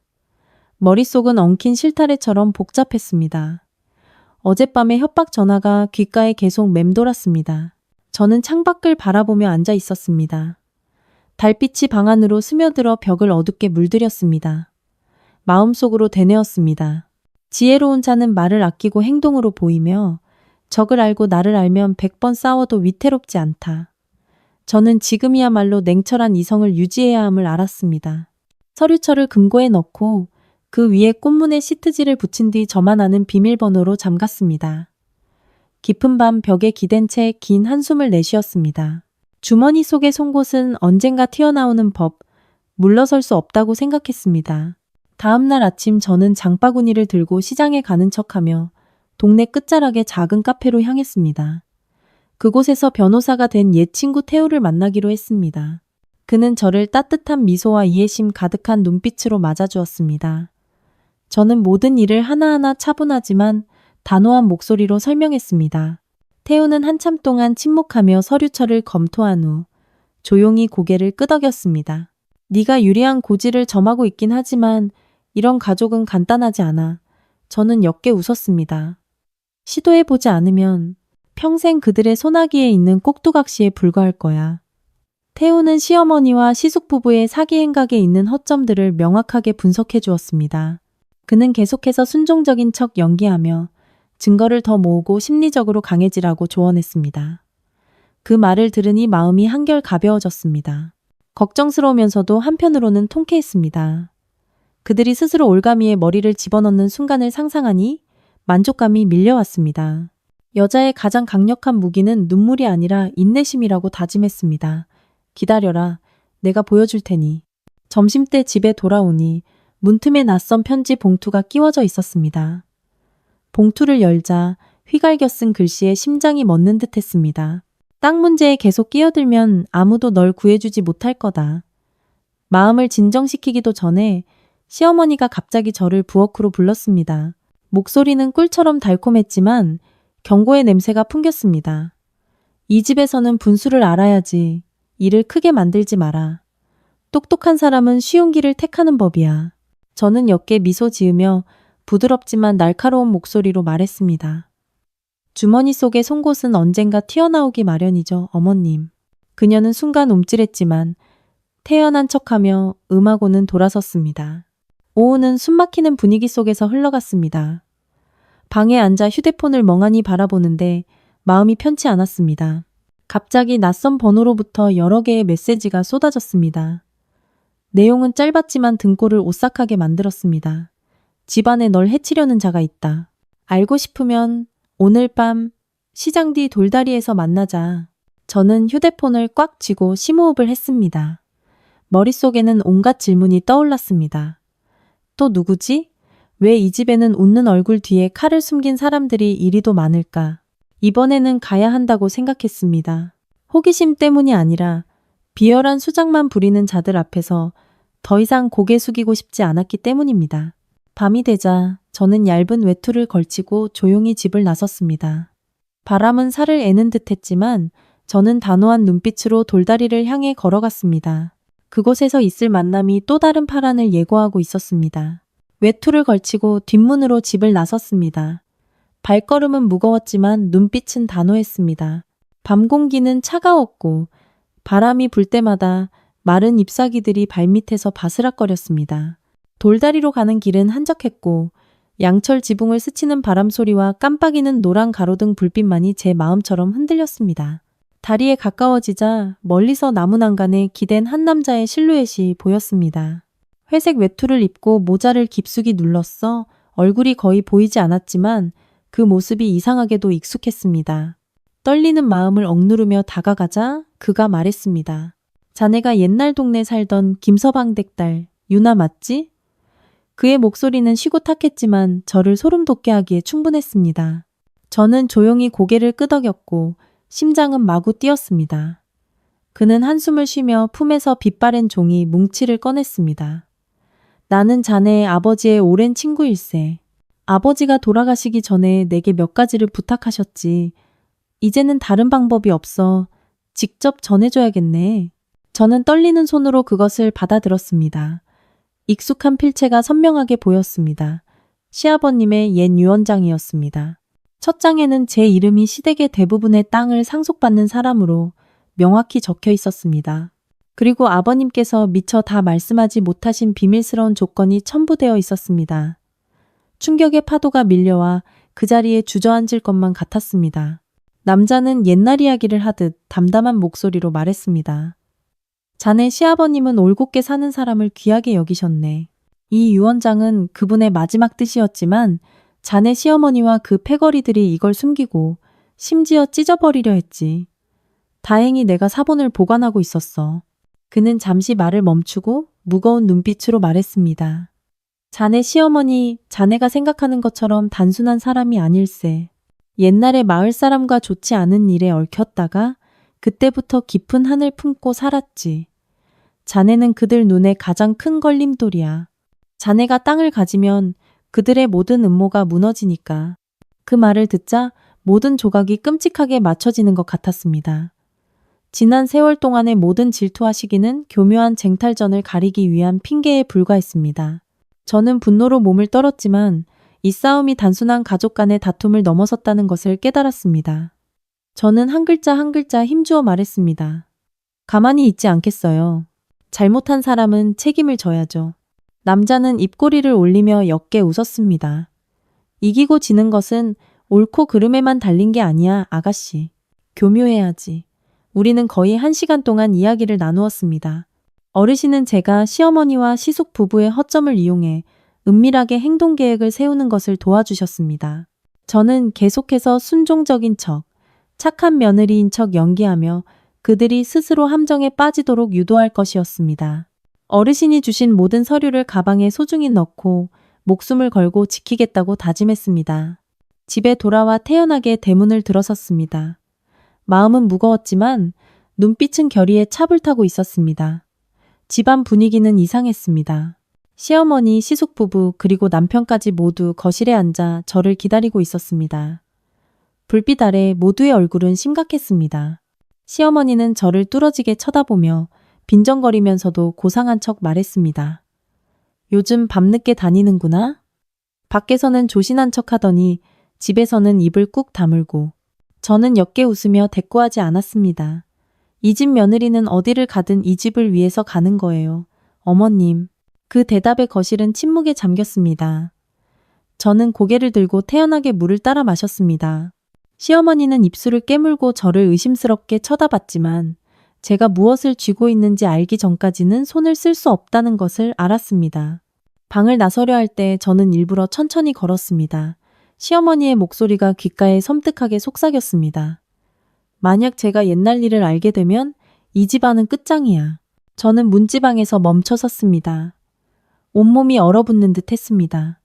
머릿속은 엉킨 실타래처럼 복잡했습니다. 어젯밤의 협박 전화가 귓가에 계속 맴돌았습니다. 저는 창밖을 바라보며 앉아 있었습니다. 달빛이 방 안으로 스며들어 벽을 어둡게 물들였습니다. 마음속으로 되뇌었습니다. 지혜로운 자는 말을 아끼고 행동으로 보이며 적을 알고 나를 알면 100번 싸워도 위태롭지 않다. 저는 지금이야말로 냉철한 이성을 유지해야 함을 알았습니다. 서류철을 금고에 넣고 그 위에 꽃무늬 시트지를 붙인 뒤 저만 아는 비밀번호로 잠갔습니다. 깊은 밤 벽에 기댄 채 긴 한숨을 내쉬었습니다. 주머니 속의 송곳은 언젠가 튀어나오는 법, 물러설 수 없다고 생각했습니다. 다음 날 아침 저는 장바구니를 들고 시장에 가는 척하며 동네 끝자락의 작은 카페로 향했습니다. 그곳에서 변호사가 된 옛 친구 태우를 만나기로 했습니다. 그는 저를 따뜻한 미소와 이해심 가득한 눈빛으로 맞아주었습니다. 저는 모든 일을 하나하나 차분하지만 단호한 목소리로 설명했습니다. 태우는 한참 동안 침묵하며 서류철을 검토한 후 조용히 고개를 끄덕였습니다. 네가 유리한 고지를 점하고 있긴 하지만 이런 가족은 간단하지 않아. 저는 옅게 웃었습니다. 시도해보지 않으면 평생 그들의 소나기에 있는 꼭두각시에 불과할 거야. 태우는 시어머니와 시숙 부부의 사기 행각에 있는 허점들을 명확하게 분석해 주었습니다. 그는 계속해서 순종적인 척 연기하며 증거를 더 모으고 심리적으로 강해지라고 조언했습니다. 그 말을 들으니 마음이 한결 가벼워졌습니다. 걱정스러우면서도 한편으로는 통쾌했습니다. 그들이 스스로 올가미에 머리를 집어넣는 순간을 상상하니 만족감이 밀려왔습니다. 여자의 가장 강력한 무기는 눈물이 아니라 인내심이라고 다짐했습니다. 기다려라. 내가 보여줄 테니. 점심때 집에 돌아오니 문틈에 낯선 편지 봉투가 끼워져 있었습니다. 봉투를 열자 휘갈겨 쓴 글씨에 심장이 멎는 듯 했습니다. 땅 문제에 계속 끼어들면 아무도 널 구해주지 못할 거다. 마음을 진정시키기도 전에 시어머니가 갑자기 저를 부엌으로 불렀습니다. 목소리는 꿀처럼 달콤했지만 경고의 냄새가 풍겼습니다. 이 집에서는 분수를 알아야지. 일을 크게 만들지 마라. 똑똑한 사람은 쉬운 길을 택하는 법이야. 저는 옅게 미소 지으며 부드럽지만 날카로운 목소리로 말했습니다. 주머니 속의 송곳은 언젠가 튀어나오기 마련이죠, 어머님. 그녀는 순간 움찔했지만 태연한 척하며 음하고는 돌아섰습니다. 오후는 숨막히는 분위기 속에서 흘러갔습니다. 방에 앉아 휴대폰을 멍하니 바라보는데 마음이 편치 않았습니다. 갑자기 낯선 번호로부터 여러 개의 메시지가 쏟아졌습니다. 내용은 짧았지만 등골을 오싹하게 만들었습니다. 집안에 널 해치려는 자가 있다. 알고 싶으면 오늘 밤 시장 뒤 돌다리에서 만나자. 저는 휴대폰을 꽉 쥐고 심호흡을 했습니다. 머릿속에는 온갖 질문이 떠올랐습니다. 또 누구지? 왜 이 집에는 웃는 얼굴 뒤에 칼을 숨긴 사람들이 이리도 많을까? 이번에는 가야 한다고 생각했습니다. 호기심 때문이 아니라 비열한 수작만 부리는 자들 앞에서 더 이상 고개 숙이고 싶지 않았기 때문입니다. 밤이 되자 저는 얇은 외투를 걸치고 조용히 집을 나섰습니다. 바람은 살을 애는 듯 했지만 저는 단호한 눈빛으로 돌다리를 향해 걸어갔습니다. 그곳에서 있을 만남이 또 다른 파란을 예고하고 있었습니다. 외투를 걸치고 뒷문으로 집을 나섰습니다. 발걸음은 무거웠지만 눈빛은 단호했습니다. 밤 공기는 차가웠고 바람이 불 때마다 마른 잎사귀들이 발밑에서 바스락거렸습니다. 돌다리로 가는 길은 한적했고 양철 지붕을 스치는 바람 소리와 깜빡이는 노란 가로등 불빛만이 제 마음처럼 흔들렸습니다. 다리에 가까워지자 멀리서 나무 난간에 기댄 한 남자의 실루엣이 보였습니다. 회색 외투를 입고 모자를 깊숙이 눌렀어 얼굴이 거의 보이지 않았지만 그 모습이 이상하게도 익숙했습니다. 떨리는 마음을 억누르며 다가가자 그가 말했습니다. 자네가 옛날 동네 살던 김서방 댁딸 유나 맞지? 그의 목소리는 쉬고 탁했지만 저를 소름 돋게 하기에 충분했습니다. 저는 조용히 고개를 끄덕였고 심장은 마구 뛰었습니다. 그는 한숨을 쉬며 품에서 빛바랜 종이 뭉치를 꺼냈습니다. 나는 자네의 아버지의 오랜 친구일세. 아버지가 돌아가시기 전에 내게 몇 가지를 부탁하셨지. 이제는 다른 방법이 없어. 직접 전해줘야겠네. 저는 떨리는 손으로 그것을 받아들었습니다. 익숙한 필체가 선명하게 보였습니다. 시아버님의 옛 유언장이었습니다. 첫 장에는 제 이름이 시댁의 대부분의 땅을 상속받는 사람으로 명확히 적혀 있었습니다. 그리고 아버님께서 미처 다 말씀하지 못하신 비밀스러운 조건이 첨부되어 있었습니다. 충격의 파도가 밀려와 그 자리에 주저앉을 것만 같았습니다. 남자는 옛날 이야기를 하듯 담담한 목소리로 말했습니다. 자네 시아버님은 올곧게 사는 사람을 귀하게 여기셨네. 이 유언장은 그분의 마지막 뜻이었지만 자네 시어머니와 그 패거리들이 이걸 숨기고 심지어 찢어버리려 했지. 다행히 내가 사본을 보관하고 있었어. 그는 잠시 말을 멈추고 무거운 눈빛으로 말했습니다. 자네 시어머니, 자네가 생각하는 것처럼 단순한 사람이 아닐세. 옛날에 마을 사람과 좋지 않은 일에 얽혔다가 그때부터 깊은 한을 품고 살았지. 자네는 그들 눈에 가장 큰 걸림돌이야. 자네가 땅을 가지면 그들의 모든 음모가 무너지니까. 그 말을 듣자 모든 조각이 끔찍하게 맞춰지는 것 같았습니다. 지난 세월 동안의 모든 질투와 시기는 교묘한 쟁탈전을 가리기 위한 핑계에 불과했습니다. 저는 분노로 몸을 떨었지만 이 싸움이 단순한 가족 간의 다툼을 넘어섰다는 것을 깨달았습니다. 저는 한 글자 한 글자 힘주어 말했습니다. 가만히 있지 않겠어요. 잘못한 사람은 책임을 져야죠. 남자는 입꼬리를 올리며 옅게 웃었습니다. 이기고 지는 것은 옳고 그름에만 달린 게 아니야, 아가씨. 교묘해야지. 우리는 거의 1시간 동안 이야기를 나누었습니다. 어르신은 제가 시어머니와 시숙 부부의 허점을 이용해 은밀하게 행동 계획을 세우는 것을 도와주셨습니다. 저는 계속해서 순종적인 척, 착한 며느리인 척 연기하며 그들이 스스로 함정에 빠지도록 유도할 것이었습니다. 어르신이 주신 모든 서류를 가방에 소중히 넣고 목숨을 걸고 지키겠다고 다짐했습니다. 집에 돌아와 태연하게 대문을 들어섰습니다. 마음은 무거웠지만 눈빛은 결의에 찹을 타고 있었습니다. 집안 분위기는 이상했습니다. 시어머니, 시숙 부부 그리고 남편까지 모두 거실에 앉아 저를 기다리고 있었습니다. 불빛 아래 모두의 얼굴은 심각했습니다. 시어머니는 저를 뚫어지게 쳐다보며 빈정거리면서도 고상한 척 말했습니다. 요즘 밤늦게 다니는구나? 밖에서는 조신한 척 하더니 집에서는 입을 꾹 다물고. 저는 옅게 웃으며 대꾸하지 않았습니다. 이 집 며느리는 어디를 가든 이 집을 위해서 가는 거예요. 어머님. 그 대답에 거실은 침묵에 잠겼습니다. 저는 고개를 들고 태연하게 물을 따라 마셨습니다. 시어머니는 입술을 깨물고 저를 의심스럽게 쳐다봤지만 제가 무엇을 쥐고 있는지 알기 전까지는 손을 쓸 수 없다는 것을 알았습니다. 방을 나서려 할 때 저는 일부러 천천히 걸었습니다. 시어머니의 목소리가 귓가에 섬뜩하게 속삭였습니다. 만약 제가 옛날 일을 알게 되면 이 집안은 끝장이야. 저는 문지방에서 멈춰 섰습니다. 온몸이 얼어붙는 듯 했습니다.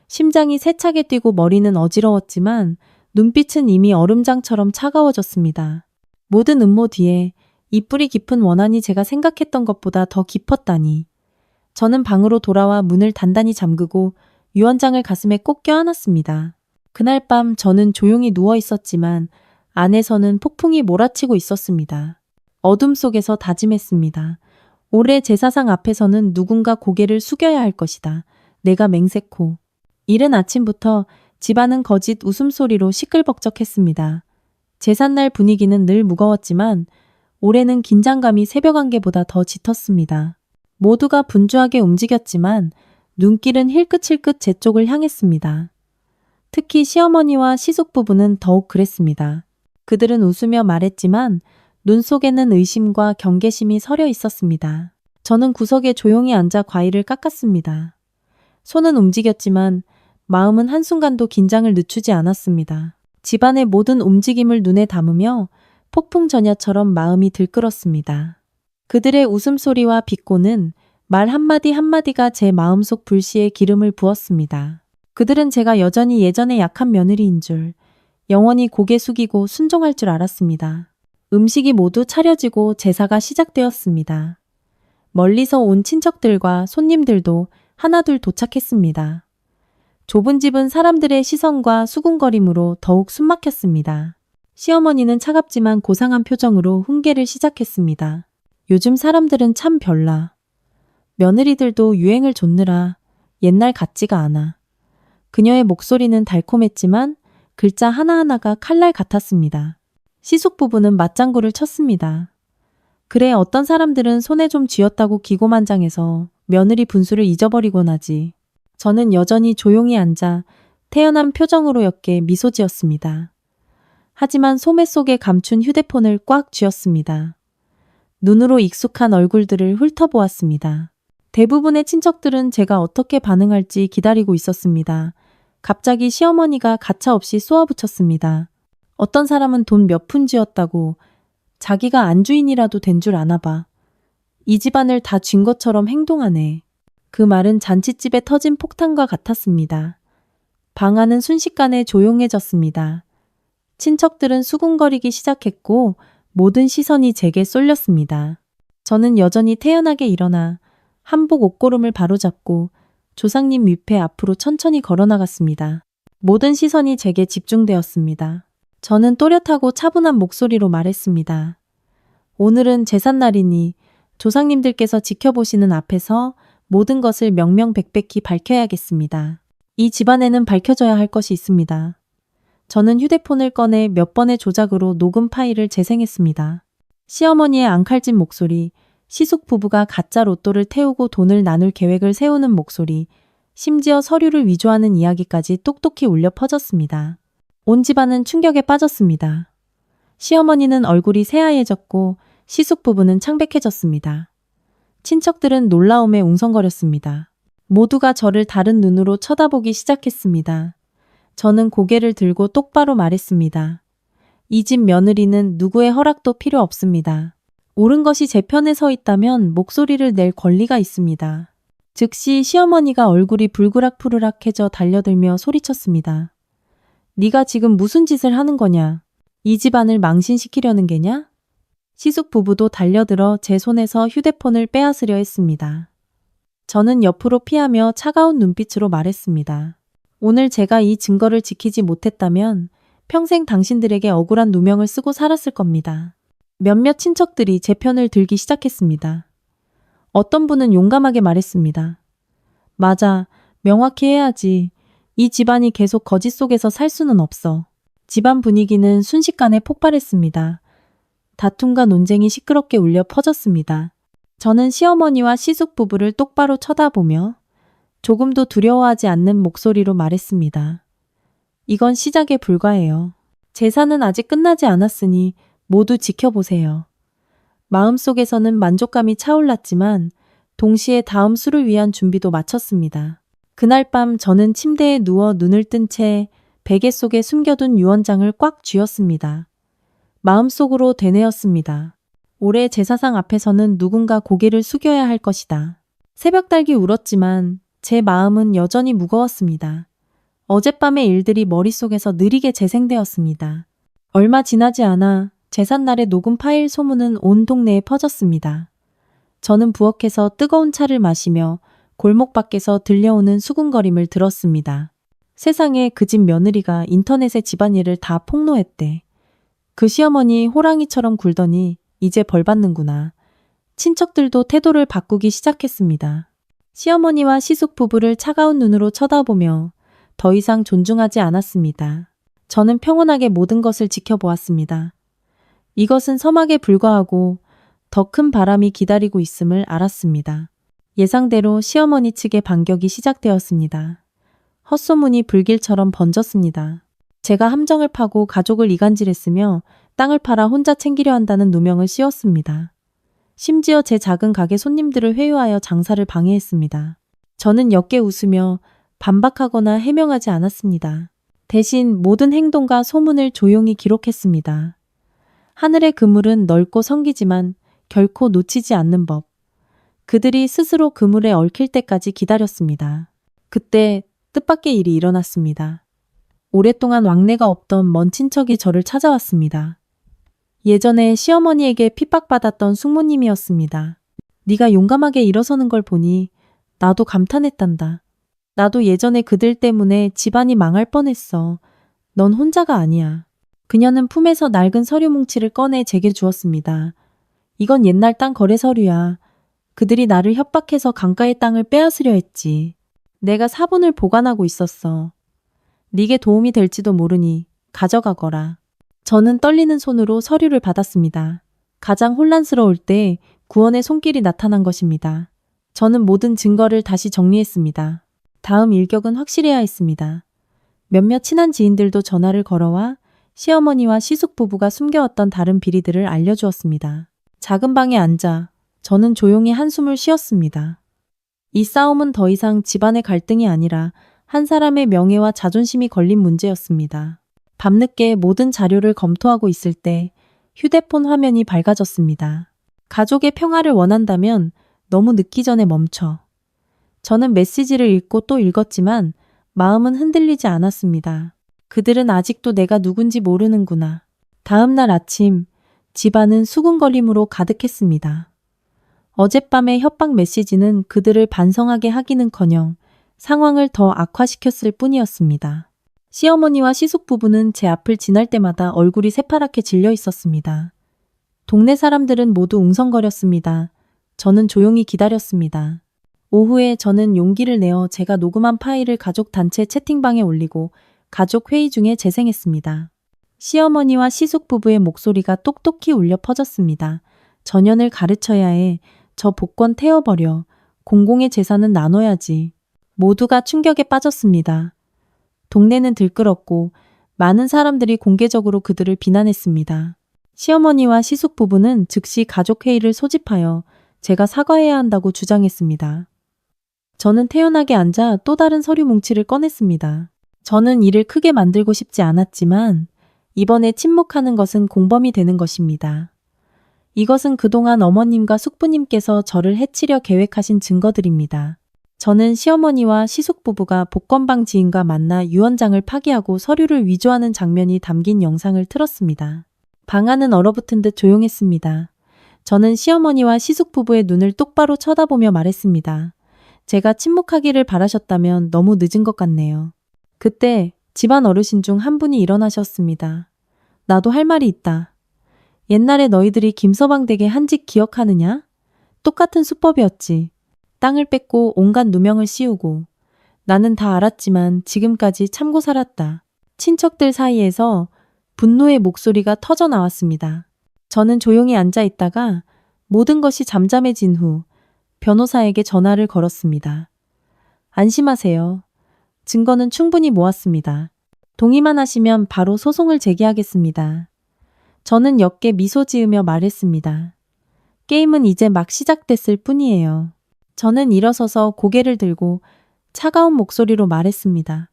심장이 세차게 뛰고 머리는 어지러웠지만 눈빛은 이미 얼음장처럼 차가워졌습니다. 모든 음모 뒤에 이 뿌리 깊은 원한이 제가 생각했던 것보다 더 깊었다니. 저는 방으로 돌아와 문을 단단히 잠그고 유언장을 가슴에 꼭 껴안았습니다. 그날 밤 저는 조용히 누워 있었지만 안에서는 폭풍이 몰아치고 있었습니다. 어둠 속에서 다짐했습니다. 올해 제사상 앞에서는 누군가 고개를 숙여야 할 것이다. 내가 맹세코. 이른 아침부터 집안은 거짓 웃음소리로 시끌벅적했습니다. 제삿날 분위기는 늘 무거웠지만 올해는 긴장감이 새벽 안개보다 더 짙었습니다. 모두가 분주하게 움직였지만 눈길은 힐끗힐끗 제 쪽을 향했습니다. 특히 시어머니와 시숙 부부는 더욱 그랬습니다. 그들은 웃으며 말했지만 눈 속에는 의심과 경계심이 서려 있었습니다. 저는 구석에 조용히 앉아 과일을 깎았습니다. 손은 움직였지만 마음은 한순간도 긴장을 늦추지 않았습니다. 집안의 모든 움직임을 눈에 담으며 폭풍전야처럼 마음이 들끓었습니다. 그들의 웃음소리와 비꼬는 말 한마디 한마디가 제 마음속 불씨에 기름을 부었습니다. 그들은 제가 여전히 예전의 약한 며느리인 줄, 영원히 고개 숙이고 순종할 줄 알았습니다. 음식이 모두 차려지고 제사가 시작되었습니다. 멀리서 온 친척들과 손님들도 하나둘 도착했습니다. 좁은 집은 사람들의 시선과 수군거림으로 더욱 숨막혔습니다. 시어머니는 차갑지만 고상한 표정으로 훈계를 시작했습니다. 요즘 사람들은 참 별나. 며느리들도 유행을 좇느라 옛날 같지가 않아. 그녀의 목소리는 달콤했지만 글자 하나하나가 칼날 같았습니다. 시숙 부부는 맞장구를 쳤습니다. 그래, 어떤 사람들은 손에 좀 쥐었다고 기고만장해서 며느리 분수를 잊어버리곤 하지. 저는 여전히 조용히 앉아 태연한 표정으로 옅게 미소 지었습니다. 하지만 소매 속에 감춘 휴대폰을 꽉 쥐었습니다. 눈으로 익숙한 얼굴들을 훑어보았습니다. 대부분의 친척들은 제가 어떻게 반응할지 기다리고 있었습니다. 갑자기 시어머니가 가차없이 쏘아붙였습니다. 어떤 사람은 돈 몇 푼 쥐었다고 자기가 안주인이라도 된 줄 아나 봐. 이 집안을 다 쥔 것처럼 행동하네. 그 말은 잔칫집에 터진 폭탄과 같았습니다. 방 안은 순식간에 조용해졌습니다. 친척들은 수군거리기 시작했고 모든 시선이 제게 쏠렸습니다. 저는 여전히 태연하게 일어나 한복 옷고름을 바로잡고 조상님 위패 앞으로 천천히 걸어나갔습니다. 모든 시선이 제게 집중되었습니다. 저는 또렷하고 차분한 목소리로 말했습니다. 오늘은 제삿날이니 조상님들께서 지켜보시는 앞에서 모든 것을 명명백백히 밝혀야겠습니다. 이 집안에는 밝혀져야 할 것이 있습니다. 저는 휴대폰을 꺼내 몇 번의 조작으로 녹음 파일을 재생했습니다. 시어머니의 앙칼진 목소리, 시숙 부부가 가짜 로또를 태우고 돈을 나눌 계획을 세우는 목소리, 심지어 서류를 위조하는 이야기까지 똑똑히 울려 퍼졌습니다. 온 집안은 충격에 빠졌습니다. 시어머니는 얼굴이 새하얘졌고 시숙 부부는 창백해졌습니다. 친척들은 놀라움에 웅성거렸습니다. 모두가 저를 다른 눈으로 쳐다보기 시작했습니다. 저는 고개를 들고 똑바로 말했습니다. 이 집 며느리는 누구의 허락도 필요 없습니다. 옳은 것이 제 편에 서 있다면 목소리를 낼 권리가 있습니다. 즉시 시어머니가 얼굴이 불그락푸르락해져 달려들며 소리쳤습니다. 네가 지금 무슨 짓을 하는 거냐? 이 집안을 망신시키려는 게냐? 시숙 부부도 달려들어 제 손에서 휴대폰을 빼앗으려 했습니다. 저는 옆으로 피하며 차가운 눈빛으로 말했습니다. 오늘 제가 이 증거를 지키지 못했다면 평생 당신들에게 억울한 누명을 쓰고 살았을 겁니다. 몇몇 친척들이 제 편을 들기 시작했습니다. 어떤 분은 용감하게 말했습니다. 맞아, 명확히 해야지. 이 집안이 계속 거짓 속에서 살 수는 없어. 집안 분위기는 순식간에 폭발했습니다. 다툼과 논쟁이 시끄럽게 울려 퍼졌습니다. 저는 시어머니와 시숙 부부를 똑바로 쳐다보며 조금도 두려워하지 않는 목소리로 말했습니다. 이건 시작에 불과해요. 제사는 아직 끝나지 않았으니 모두 지켜보세요. 마음속에서는 만족감이 차올랐지만 동시에 다음 수를 위한 준비도 마쳤습니다. 그날 밤 저는 침대에 누워 눈을 뜬 채 베개 속에 숨겨둔 유언장을 꽉 쥐었습니다. 마음속으로 되뇌었습니다. 올해 제사상 앞에서는 누군가 고개를 숙여야 할 것이다. 새벽달기 울었지만 제 마음은 여전히 무거웠습니다. 어젯밤의 일들이 머릿속에서 느리게 재생되었습니다. 얼마 지나지 않아 제삿날의 녹음 파일 소문은 온 동네에 퍼졌습니다. 저는 부엌에서 뜨거운 차를 마시며 골목 밖에서 들려오는 수군거림을 들었습니다. 세상에, 그 집 며느리가 인터넷에 집안일을 다 폭로했대. 그 시어머니 호랑이처럼 굴더니 이제 벌 받는구나. 친척들도 태도를 바꾸기 시작했습니다. 시어머니와 시숙 부부를 차가운 눈으로 쳐다보며 더 이상 존중하지 않았습니다. 저는 평온하게 모든 것을 지켜보았습니다. 이것은 서막에 불과하고 더 큰 바람이 기다리고 있음을 알았습니다. 예상대로 시어머니 측의 반격이 시작되었습니다. 헛소문이 불길처럼 번졌습니다. 제가 함정을 파고 가족을 이간질했으며 땅을 팔아 혼자 챙기려 한다는 누명을 씌웠습니다. 심지어 제 작은 가게 손님들을 회유하여 장사를 방해했습니다. 저는 옅게 웃으며 반박하거나 해명하지 않았습니다. 대신 모든 행동과 소문을 조용히 기록했습니다. 하늘의 그물은 넓고 성기지만 결코 놓치지 않는 법. 그들이 스스로 그물에 얽힐 때까지 기다렸습니다. 그때 뜻밖의 일이 일어났습니다. 오랫동안 왕래가 없던 먼 친척이 저를 찾아왔습니다. 예전에 시어머니에게 핍박받았던 숙모님이었습니다. 네가 용감하게 일어서는 걸 보니 나도 감탄했단다. 나도 예전에 그들 때문에 집안이 망할 뻔했어. 넌 혼자가 아니야. 그녀는 품에서 낡은 서류 뭉치를 꺼내 제게 주었습니다. 이건 옛날 땅 거래 서류야. 그들이 나를 협박해서 강가의 땅을 빼앗으려 했지. 내가 사본을 보관하고 있었어. 네게 도움이 될지도 모르니 가져가거라. 저는 떨리는 손으로 서류를 받았습니다. 가장 혼란스러울 때 구원의 손길이 나타난 것입니다. 저는 모든 증거를 다시 정리했습니다. 다음 일격은 확실해야 했습니다. 몇몇 친한 지인들도 전화를 걸어와 시어머니와 시숙 부부가 숨겨왔던 다른 비리들을 알려주었습니다. 작은 방에 앉아 저는 조용히 한숨을 쉬었습니다. 이 싸움은 더 이상 집안의 갈등이 아니라 한 사람의 명예와 자존심이 걸린 문제였습니다. 밤늦게 모든 자료를 검토하고 있을 때 휴대폰 화면이 밝아졌습니다. 가족의 평화를 원한다면 너무 늦기 전에 멈춰. 저는 메시지를 읽고 또 읽었지만 마음은 흔들리지 않았습니다. 그들은 아직도 내가 누군지 모르는구나. 다음 날 아침 집안은 수군거림으로 가득했습니다. 어젯밤의 협박 메시지는 그들을 반성하게 하기는커녕 상황을 더 악화시켰을 뿐이었습니다. 시어머니와 시숙 부부는 제 앞을 지날 때마다 얼굴이 새파랗게 질려 있었습니다. 동네 사람들은 모두 웅성거렸습니다. 저는 조용히 기다렸습니다. 오후에 저는 용기를 내어 제가 녹음한 파일을 가족 단체 채팅방에 올리고 가족 회의 중에 재생했습니다. 시어머니와 시숙 부부의 목소리가 똑똑히 울려 퍼졌습니다. 전연을 가르쳐야 해. 저 복권 태워버려. 공공의 재산은 나눠야지. 모두가 충격에 빠졌습니다. 동네는 들끓었고 많은 사람들이 공개적으로 그들을 비난했습니다. 시어머니와 시숙 부부는 즉시 가족회의를 소집하여 제가 사과해야 한다고 주장했습니다. 저는 태연하게 앉아 또 다른 서류 뭉치를 꺼냈습니다. 저는 일을 크게 만들고 싶지 않았지만 이번에 침묵하는 것은 공범이 되는 것입니다. 이것은 그동안 어머님과 숙부님께서 저를 해치려 계획하신 증거들입니다. 저는 시어머니와 시숙 부부가 복권방 지인과 만나 유언장을 파기하고 서류를 위조하는 장면이 담긴 영상을 틀었습니다. 방 안은 얼어붙은 듯 조용했습니다. 저는 시어머니와 시숙 부부의 눈을 똑바로 쳐다보며 말했습니다. 제가 침묵하기를 바라셨다면 너무 늦은 것 같네요. 그때 집안 어르신 중 한 분이 일어나셨습니다. 나도 할 말이 있다. 옛날에 너희들이 김서방 댁의 한 집 기억하느냐? 똑같은 수법이었지. 땅을 뺏고 온갖 누명을 씌우고. 나는 다 알았지만 지금까지 참고 살았다. 친척들 사이에서 분노의 목소리가 터져 나왔습니다. 저는 조용히 앉아 있다가 모든 것이 잠잠해진 후 변호사에게 전화를 걸었습니다. 안심하세요. 증거는 충분히 모았습니다. 동의만 하시면 바로 소송을 제기하겠습니다. 저는 옅게 미소 지으며 말했습니다. 게임은 이제 막 시작됐을 뿐이에요. 저는 일어서서 고개를 들고 차가운 목소리로 말했습니다.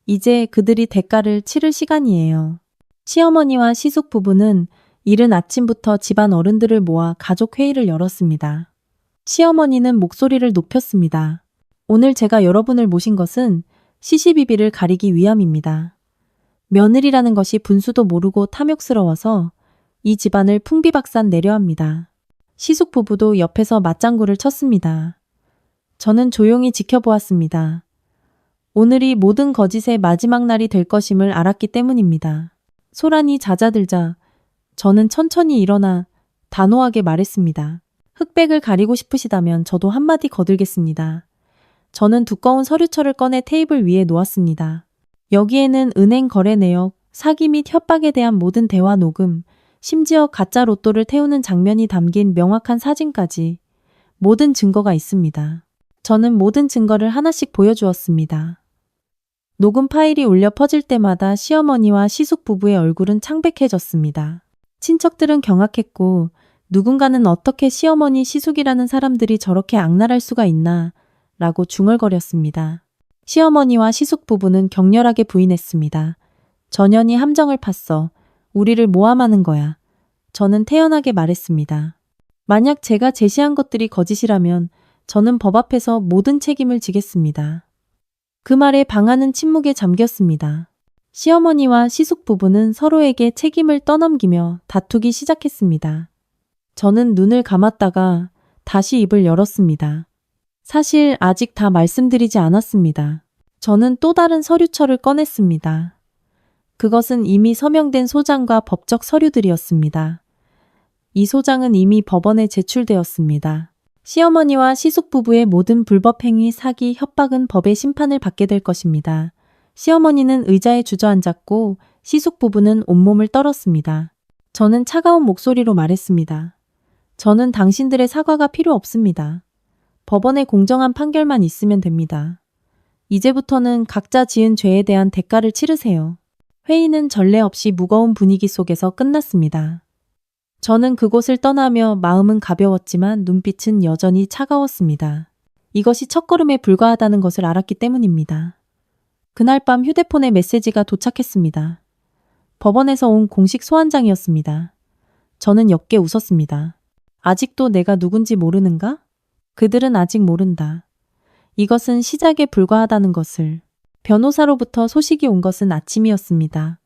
이제 그들이 대가를 치를 시간이에요. 시어머니와 시숙 부부는 이른 아침부터 집안 어른들을 모아 가족 회의를 열었습니다. 시어머니는 목소리를 높였습니다. 오늘 제가 여러분을 모신 것은 시시비비를 가리기 위함입니다. 며느리라는 것이 분수도 모르고 탐욕스러워서 이 집안을 풍비박산 내려 합니다. 시숙 부부도 옆에서 맞장구를 쳤습니다. 저는 조용히 지켜보았습니다. 오늘이 모든 거짓의 마지막 날이 될 것임을 알았기 때문입니다. 소란이 잦아들자 저는 천천히 일어나 단호하게 말했습니다. 흑백을 가리고 싶으시다면 저도 한마디 거들겠습니다. 저는 두꺼운 서류철을 꺼내 테이블 위에 놓았습니다. 여기에는 은행 거래 내역, 사기 및 협박에 대한 모든 대화 녹음, 심지어 가짜 로또를 태우는 장면이 담긴 명확한 사진까지 모든 증거가 있습니다. 저는 모든 증거를 하나씩 보여주었습니다. 녹음 파일이 울려 퍼질 때마다 시어머니와 시숙 부부의 얼굴은 창백해졌습니다. 친척들은 경악했고 누군가는 어떻게 시어머니 시숙이라는 사람들이 저렇게 악랄할 수가 있나 라고 중얼거렸습니다. 시어머니와 시숙 부부는 격렬하게 부인했습니다. 전현이 함정을 팠어. 우리를 모함하는 거야. 저는 태연하게 말했습니다. 만약 제가 제시한 것들이 거짓이라면 저는 법 앞에서 모든 책임을 지겠습니다. 그 말에 방아는 침묵에 잠겼습니다. 시어머니와 시숙 부부는 서로에게 책임을 떠넘기며 다투기 시작했습니다. 저는 눈을 감았다가 다시 입을 열었습니다. 사실 아직 다 말씀드리지 않았습니다. 저는 또 다른 서류철을 꺼냈습니다. 그것은 이미 서명된 소장과 법적 서류들이었습니다. 이 소장은 이미 법원에 제출되었습니다. 시어머니와 시숙 부부의 모든 불법 행위, 사기, 협박은 법의 심판을 받게 될 것입니다. 시어머니는 의자에 주저앉았고 시숙 부부는 온몸을 떨었습니다. 저는 차가운 목소리로 말했습니다. 저는 당신들의 사과가 필요 없습니다. 법원의 공정한 판결만 있으면 됩니다. 이제부터는 각자 지은 죄에 대한 대가를 치르세요. 회의는 전례 없이 무거운 분위기 속에서 끝났습니다. 저는 그곳을 떠나며 마음은 가벼웠지만 눈빛은 여전히 차가웠습니다. 이것이 첫걸음에 불과하다는 것을 알았기 때문입니다. 그날 밤 휴대폰에 메시지가 도착했습니다. 법원에서 온 공식 소환장이었습니다. 저는 옅게 웃었습니다. 아직도 내가 누군지 모르는가? 그들은 아직 모른다. 이것은 시작에 불과하다는 것을. 변호사로부터 소식이 온 것은 아침이었습니다.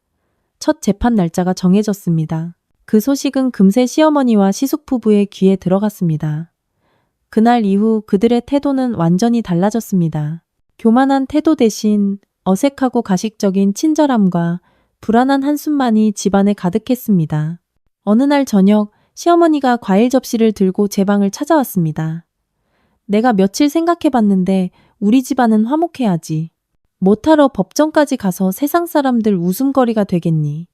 첫 재판 날짜가 정해졌습니다. 그 소식은 금세 시어머니와 시숙 부부의 귀에 들어갔습니다. 그날 이후 그들의 태도는 완전히 달라졌습니다. 교만한 태도 대신 어색하고 가식적인 친절함과 불안한 한숨만이 집안에 가득했습니다. 어느 날 저녁 시어머니가 과일 접시를 들고 제 방을 찾아왔습니다. 내가 며칠 생각해봤는데 우리 집안은 화목해야지. 못하러 법정까지 가서 세상 사람들 웃음거리가 되겠니?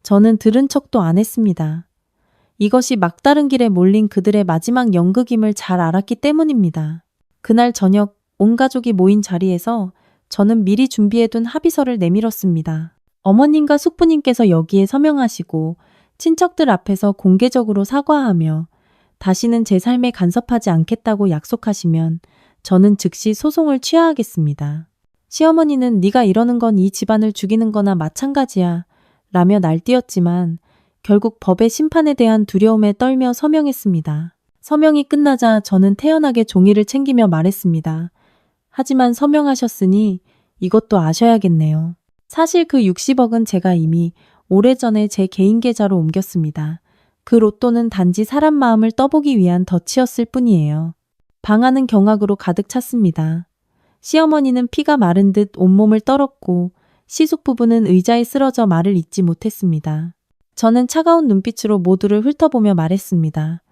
저는 들은 척도 안 했습니다. 이것이 막다른 길에 몰린 그들의 마지막 연극임을 잘 알았기 때문입니다. 그날 저녁 온 가족이 모인 자리에서 저는 미리 준비해둔 합의서를 내밀었습니다. 어머님과 숙부님께서 여기에 서명하시고 친척들 앞에서 공개적으로 사과하며 다시는 제 삶에 간섭하지 않겠다고 약속하시면 저는 즉시 소송을 취하하겠습니다. 시어머니는 네가 이러는 건 이 집안을 죽이는 거나 마찬가지야 라며 날뛰었지만 결국 법의 심판에 대한 두려움에 떨며 서명했습니다. 서명이 끝나자 저는 태연하게 종이를 챙기며 말했습니다. 하지만 서명하셨으니 이것도 아셔야겠네요. 사실 그 60억은 제가 이미 오래전에 제 개인 계좌로 옮겼습니다. 그 로또는 단지 사람 마음을 떠보기 위한 덫이었을 뿐이에요. 방 안은 경악으로 가득 찼습니다. 시어머니는 피가 마른 듯 온몸을 떨었고 시숙 부부는 의자에 쓰러져 말을 잇지 못했습니다. 저는 차가운 눈빛으로 모두를 훑어보며 말했습니다.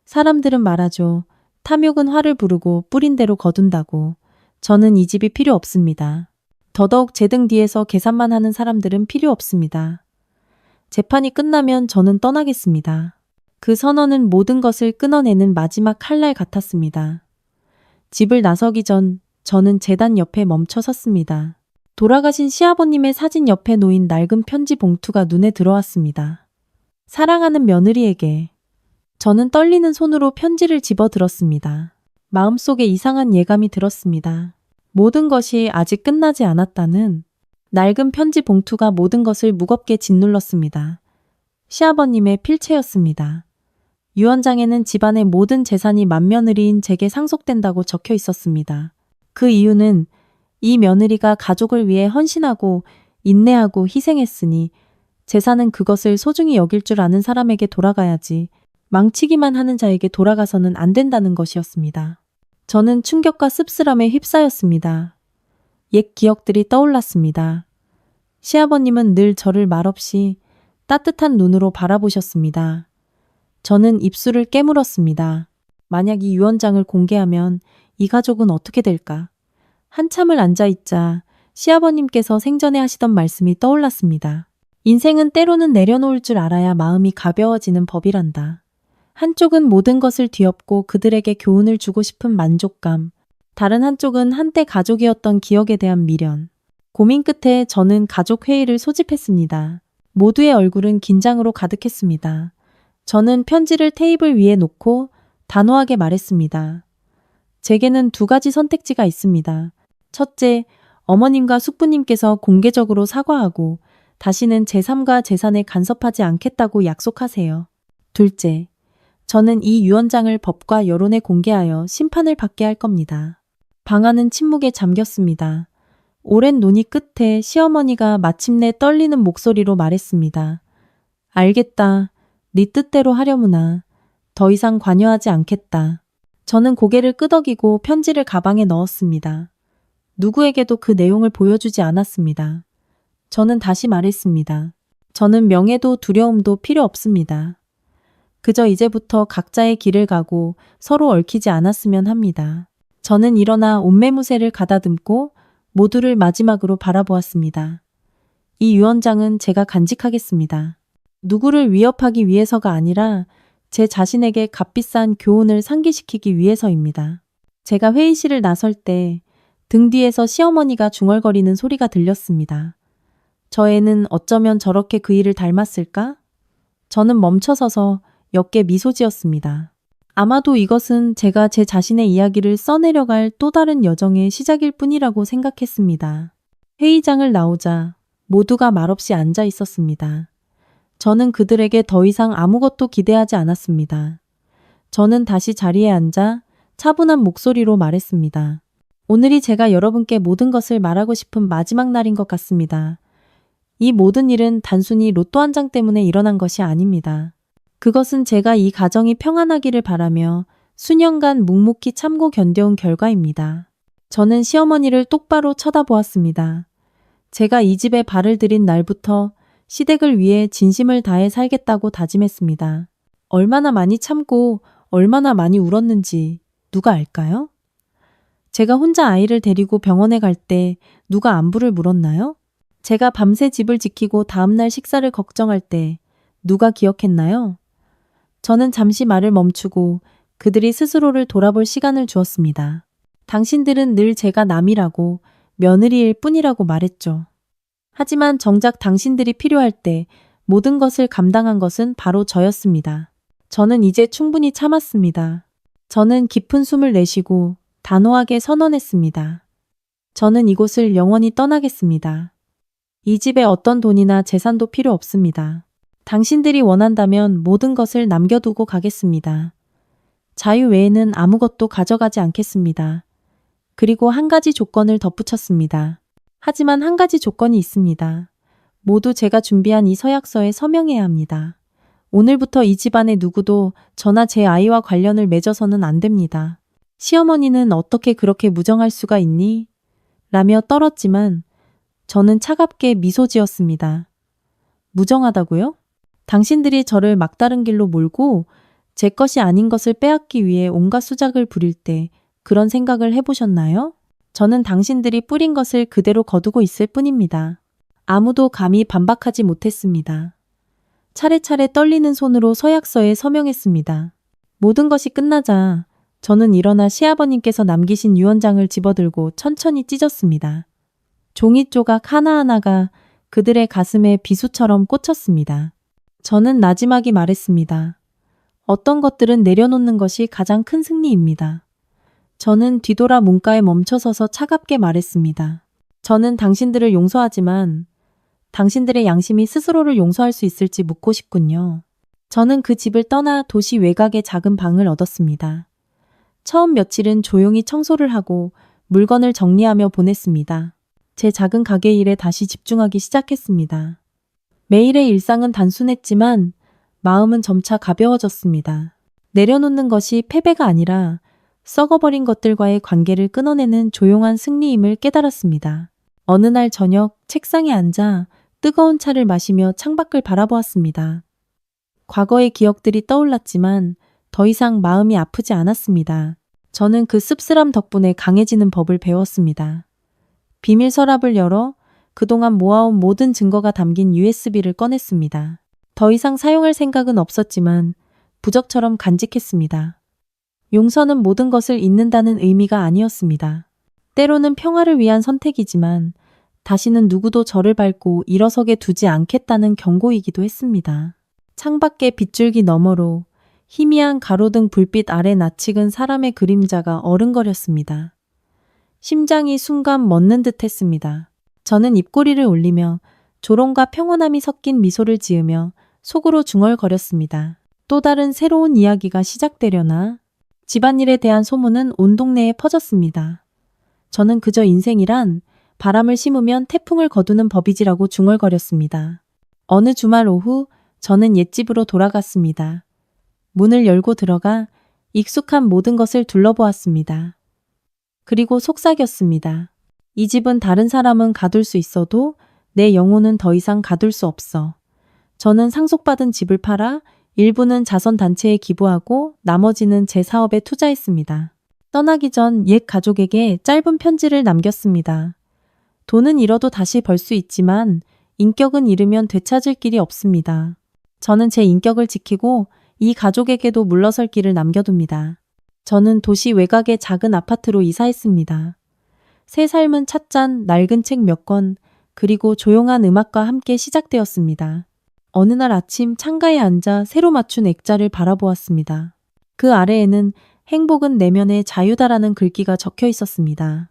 사람들은 말하죠. 탐욕은 화를 부르고 뿌린 대로 거둔다고. 저는 이 집이 필요 없습니다. 더더욱 제 등 뒤에서 계산만 하는 사람들은 필요 없습니다. 재판이 끝나면 저는 떠나겠습니다. 그 선언은 모든 것을 끊어내는 마지막 칼날 같았습니다. 집을 나서기 전 저는 재단 옆에 멈춰 섰습니다. 돌아가신 시아버님의 사진 옆에 놓인 낡은 편지 봉투가 눈에 들어왔습니다. 사랑하는 며느리에게. 저는 떨리는 손으로 편지를 집어들었습니다. 마음속에 이상한 예감이 들었습니다. 모든 것이 아직 끝나지 않았다는 낡은 편지 봉투가 모든 것을 무겁게 짓눌렀습니다. 시아버님의 필체였습니다. 유언장에는 집안의 모든 재산이 맏며느리인 제게 상속된다고 적혀 있었습니다. 그 이유는 이 며느리가 가족을 위해 헌신하고 인내하고 희생했으니 재산은 그것을 소중히 여길 줄 아는 사람에게 돌아가야지 망치기만 하는 자에게 돌아가서는 안 된다는 것이었습니다. 저는 충격과 씁쓸함에 휩싸였습니다. 옛 기억들이 떠올랐습니다. 시아버님은 늘 저를 말없이 따뜻한 눈으로 바라보셨습니다. 저는 입술을 깨물었습니다. 만약 이 유언장을 공개하면 이 가족은 어떻게 될까? 한참을 앉아있자 시아버님께서 생전에 하시던 말씀이 떠올랐습니다. 인생은 때로는 내려놓을 줄 알아야 마음이 가벼워지는 법이란다. 한쪽은 모든 것을 뒤엎고 그들에게 교훈을 주고 싶은 만족감, 다른 한쪽은 한때 가족이었던 기억에 대한 미련. 고민 끝에 저는 가족 회의를 소집했습니다. 모두의 얼굴은 긴장으로 가득했습니다. 저는 편지를 테이블 위에 놓고 단호하게 말했습니다. 제게는 두 가지 선택지가 있습니다. 첫째, 어머님과 숙부님께서 공개적으로 사과하고 다시는 제 삶과 재산에 간섭하지 않겠다고 약속하세요. 둘째, 저는 이 유언장을 법과 여론에 공개하여 심판을 받게 할 겁니다. 방안은 침묵에 잠겼습니다. 오랜 논의 끝에 시어머니가 마침내 떨리는 목소리로 말했습니다. 알겠다. 네 뜻대로 하려무나. 더 이상 관여하지 않겠다. 저는 고개를 끄덕이고 편지를 가방에 넣었습니다. 누구에게도 그 내용을 보여주지 않았습니다. 저는 다시 말했습니다. 저는 명예도 두려움도 필요 없습니다. 그저 이제부터 각자의 길을 가고 서로 얽히지 않았으면 합니다. 저는 일어나 옷매무새를 가다듬고 모두를 마지막으로 바라보았습니다. 이 유언장은 제가 간직하겠습니다. 누구를 위협하기 위해서가 아니라 제 자신에게 값비싼 교훈을 상기시키기 위해서입니다. 제가 회의실을 나설 때 등 뒤에서 시어머니가 중얼거리는 소리가 들렸습니다. 저 애는 어쩌면 저렇게 그 일을 닮았을까? 저는 멈춰서서 옅게 미소 지었습니다. 아마도 이것은 제가 제 자신의 이야기를 써내려갈 또 다른 여정의 시작일 뿐이라고 생각했습니다. 회의장을 나오자 모두가 말없이 앉아 있었습니다. 저는 그들에게 더 이상 아무것도 기대하지 않았습니다. 저는 다시 자리에 앉아 차분한 목소리로 말했습니다. 오늘이 제가 여러분께 모든 것을 말하고 싶은 마지막 날인 것 같습니다. 이 모든 일은 단순히 로또 한 장 때문에 일어난 것이 아닙니다. 그것은 제가 이 가정이 평안하기를 바라며 수년간 묵묵히 참고 견뎌온 결과입니다. 저는 시어머니를 똑바로 쳐다보았습니다. 제가 이 집에 발을 들인 날부터 시댁을 위해 진심을 다해 살겠다고 다짐했습니다. 얼마나 많이 참고 얼마나 많이 울었는지 누가 알까요? 제가 혼자 아이를 데리고 병원에 갈 때 누가 안부를 물었나요? 제가 밤새 집을 지키고 다음날 식사를 걱정할 때 누가 기억했나요? 저는 잠시 말을 멈추고 그들이 스스로를 돌아볼 시간을 주었습니다. 당신들은 늘 제가 남이라고 며느리일 뿐이라고 말했죠. 하지만 정작 당신들이 필요할 때 모든 것을 감당한 것은 바로 저였습니다. 저는 이제 충분히 참았습니다. 저는 깊은 숨을 내쉬고 단호하게 선언했습니다. 저는 이곳을 영원히 떠나겠습니다. 이 집에 어떤 돈이나 재산도 필요 없습니다. 당신들이 원한다면 모든 것을 남겨두고 가겠습니다. 자유 외에는 아무것도 가져가지 않겠습니다. 그리고 한 가지 조건을 덧붙였습니다. 하지만 한 가지 조건이 있습니다. 모두 제가 준비한 이 서약서에 서명해야 합니다. 오늘부터 이 집안의 누구도 저나 제 아이와 관련을 맺어서는 안 됩니다. 시어머니는 어떻게 그렇게 무정할 수가 있니? 라며 떨었지만 저는 차갑게 미소 지었습니다. 무정하다고요? 당신들이 저를 막다른 길로 몰고 제 것이 아닌 것을 빼앗기 위해 온갖 수작을 부릴 때 그런 생각을 해보셨나요? 저는 당신들이 뿌린 것을 그대로 거두고 있을 뿐입니다. 아무도 감히 반박하지 못했습니다. 차례차례 떨리는 손으로 서약서에 서명했습니다. 모든 것이 끝나자 저는 일어나 시아버님께서 남기신 유언장을 집어들고 천천히 찢었습니다. 종이 조각 하나하나가 그들의 가슴에 비수처럼 꽂혔습니다. 저는 나지막이 말했습니다. 어떤 것들은 내려놓는 것이 가장 큰 승리입니다. 저는 뒤돌아 문가에 멈춰서서 차갑게 말했습니다. 저는 당신들을 용서하지만 당신들의 양심이 스스로를 용서할 수 있을지 묻고 싶군요. 저는 그 집을 떠나 도시 외곽의 작은 방을 얻었습니다. 처음 며칠은 조용히 청소를 하고 물건을 정리하며 보냈습니다. 제 작은 가게 일에 다시 집중하기 시작했습니다. 매일의 일상은 단순했지만 마음은 점차 가벼워졌습니다. 내려놓는 것이 패배가 아니라 썩어버린 것들과의 관계를 끊어내는 조용한 승리임을 깨달았습니다. 어느 날 저녁 책상에 앉아 뜨거운 차를 마시며 창밖을 바라보았습니다. 과거의 기억들이 떠올랐지만 더 이상 마음이 아프지 않았습니다. 저는 그 씁쓸함 덕분에 강해지는 법을 배웠습니다. 비밀 서랍을 열어 그동안 모아온 모든 증거가 담긴 USB를 꺼냈습니다. 더 이상 사용할 생각은 없었지만 부적처럼 간직했습니다. 용서는 모든 것을 잊는다는 의미가 아니었습니다. 때로는 평화를 위한 선택이지만 다시는 누구도 저를 밟고 일어서게 두지 않겠다는 경고이기도 했습니다. 창밖의 빗줄기 너머로 희미한 가로등 불빛 아래 낯익은 사람의 그림자가 어른거렸습니다. 심장이 순간 멎는 듯 했습니다. 저는 입꼬리를 올리며 조롱과 평온함이 섞인 미소를 지으며 속으로 중얼거렸습니다. 또 다른 새로운 이야기가 시작되려나? 집안일에 대한 소문은 온 동네에 퍼졌습니다. 저는 그저 인생이란 바람을 심으면 태풍을 거두는 법이지라고 중얼거렸습니다. 어느 주말 오후 저는 옛집으로 돌아갔습니다. 문을 열고 들어가 익숙한 모든 것을 둘러보았습니다. 그리고 속삭였습니다. 이 집은 다른 사람은 가둘 수 있어도 내 영혼은 더 이상 가둘 수 없어. 저는 상속받은 집을 팔아 일부는 자선단체에 기부하고 나머지는 제 사업에 투자했습니다. 떠나기 전 옛 가족에게 짧은 편지를 남겼습니다. 돈은 잃어도 다시 벌 수 있지만 인격은 잃으면 되찾을 길이 없습니다. 저는 제 인격을 지키고 이 가족에게도 물러설 길을 남겨둡니다. 저는 도시 외곽의 작은 아파트로 이사했습니다. 새 삶은 찻잔, 낡은 책 몇 권, 그리고 조용한 음악과 함께 시작되었습니다. 어느 날 아침 창가에 앉아 새로 맞춘 액자를 바라보았습니다. 그 아래에는 행복은 내면의 자유다라는 글귀가 적혀 있었습니다.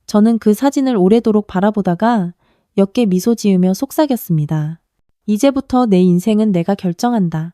저는 그 사진을 오래도록 바라보다가 옅게 미소 지으며 속삭였습니다. 이제부터 내 인생은 내가 결정한다.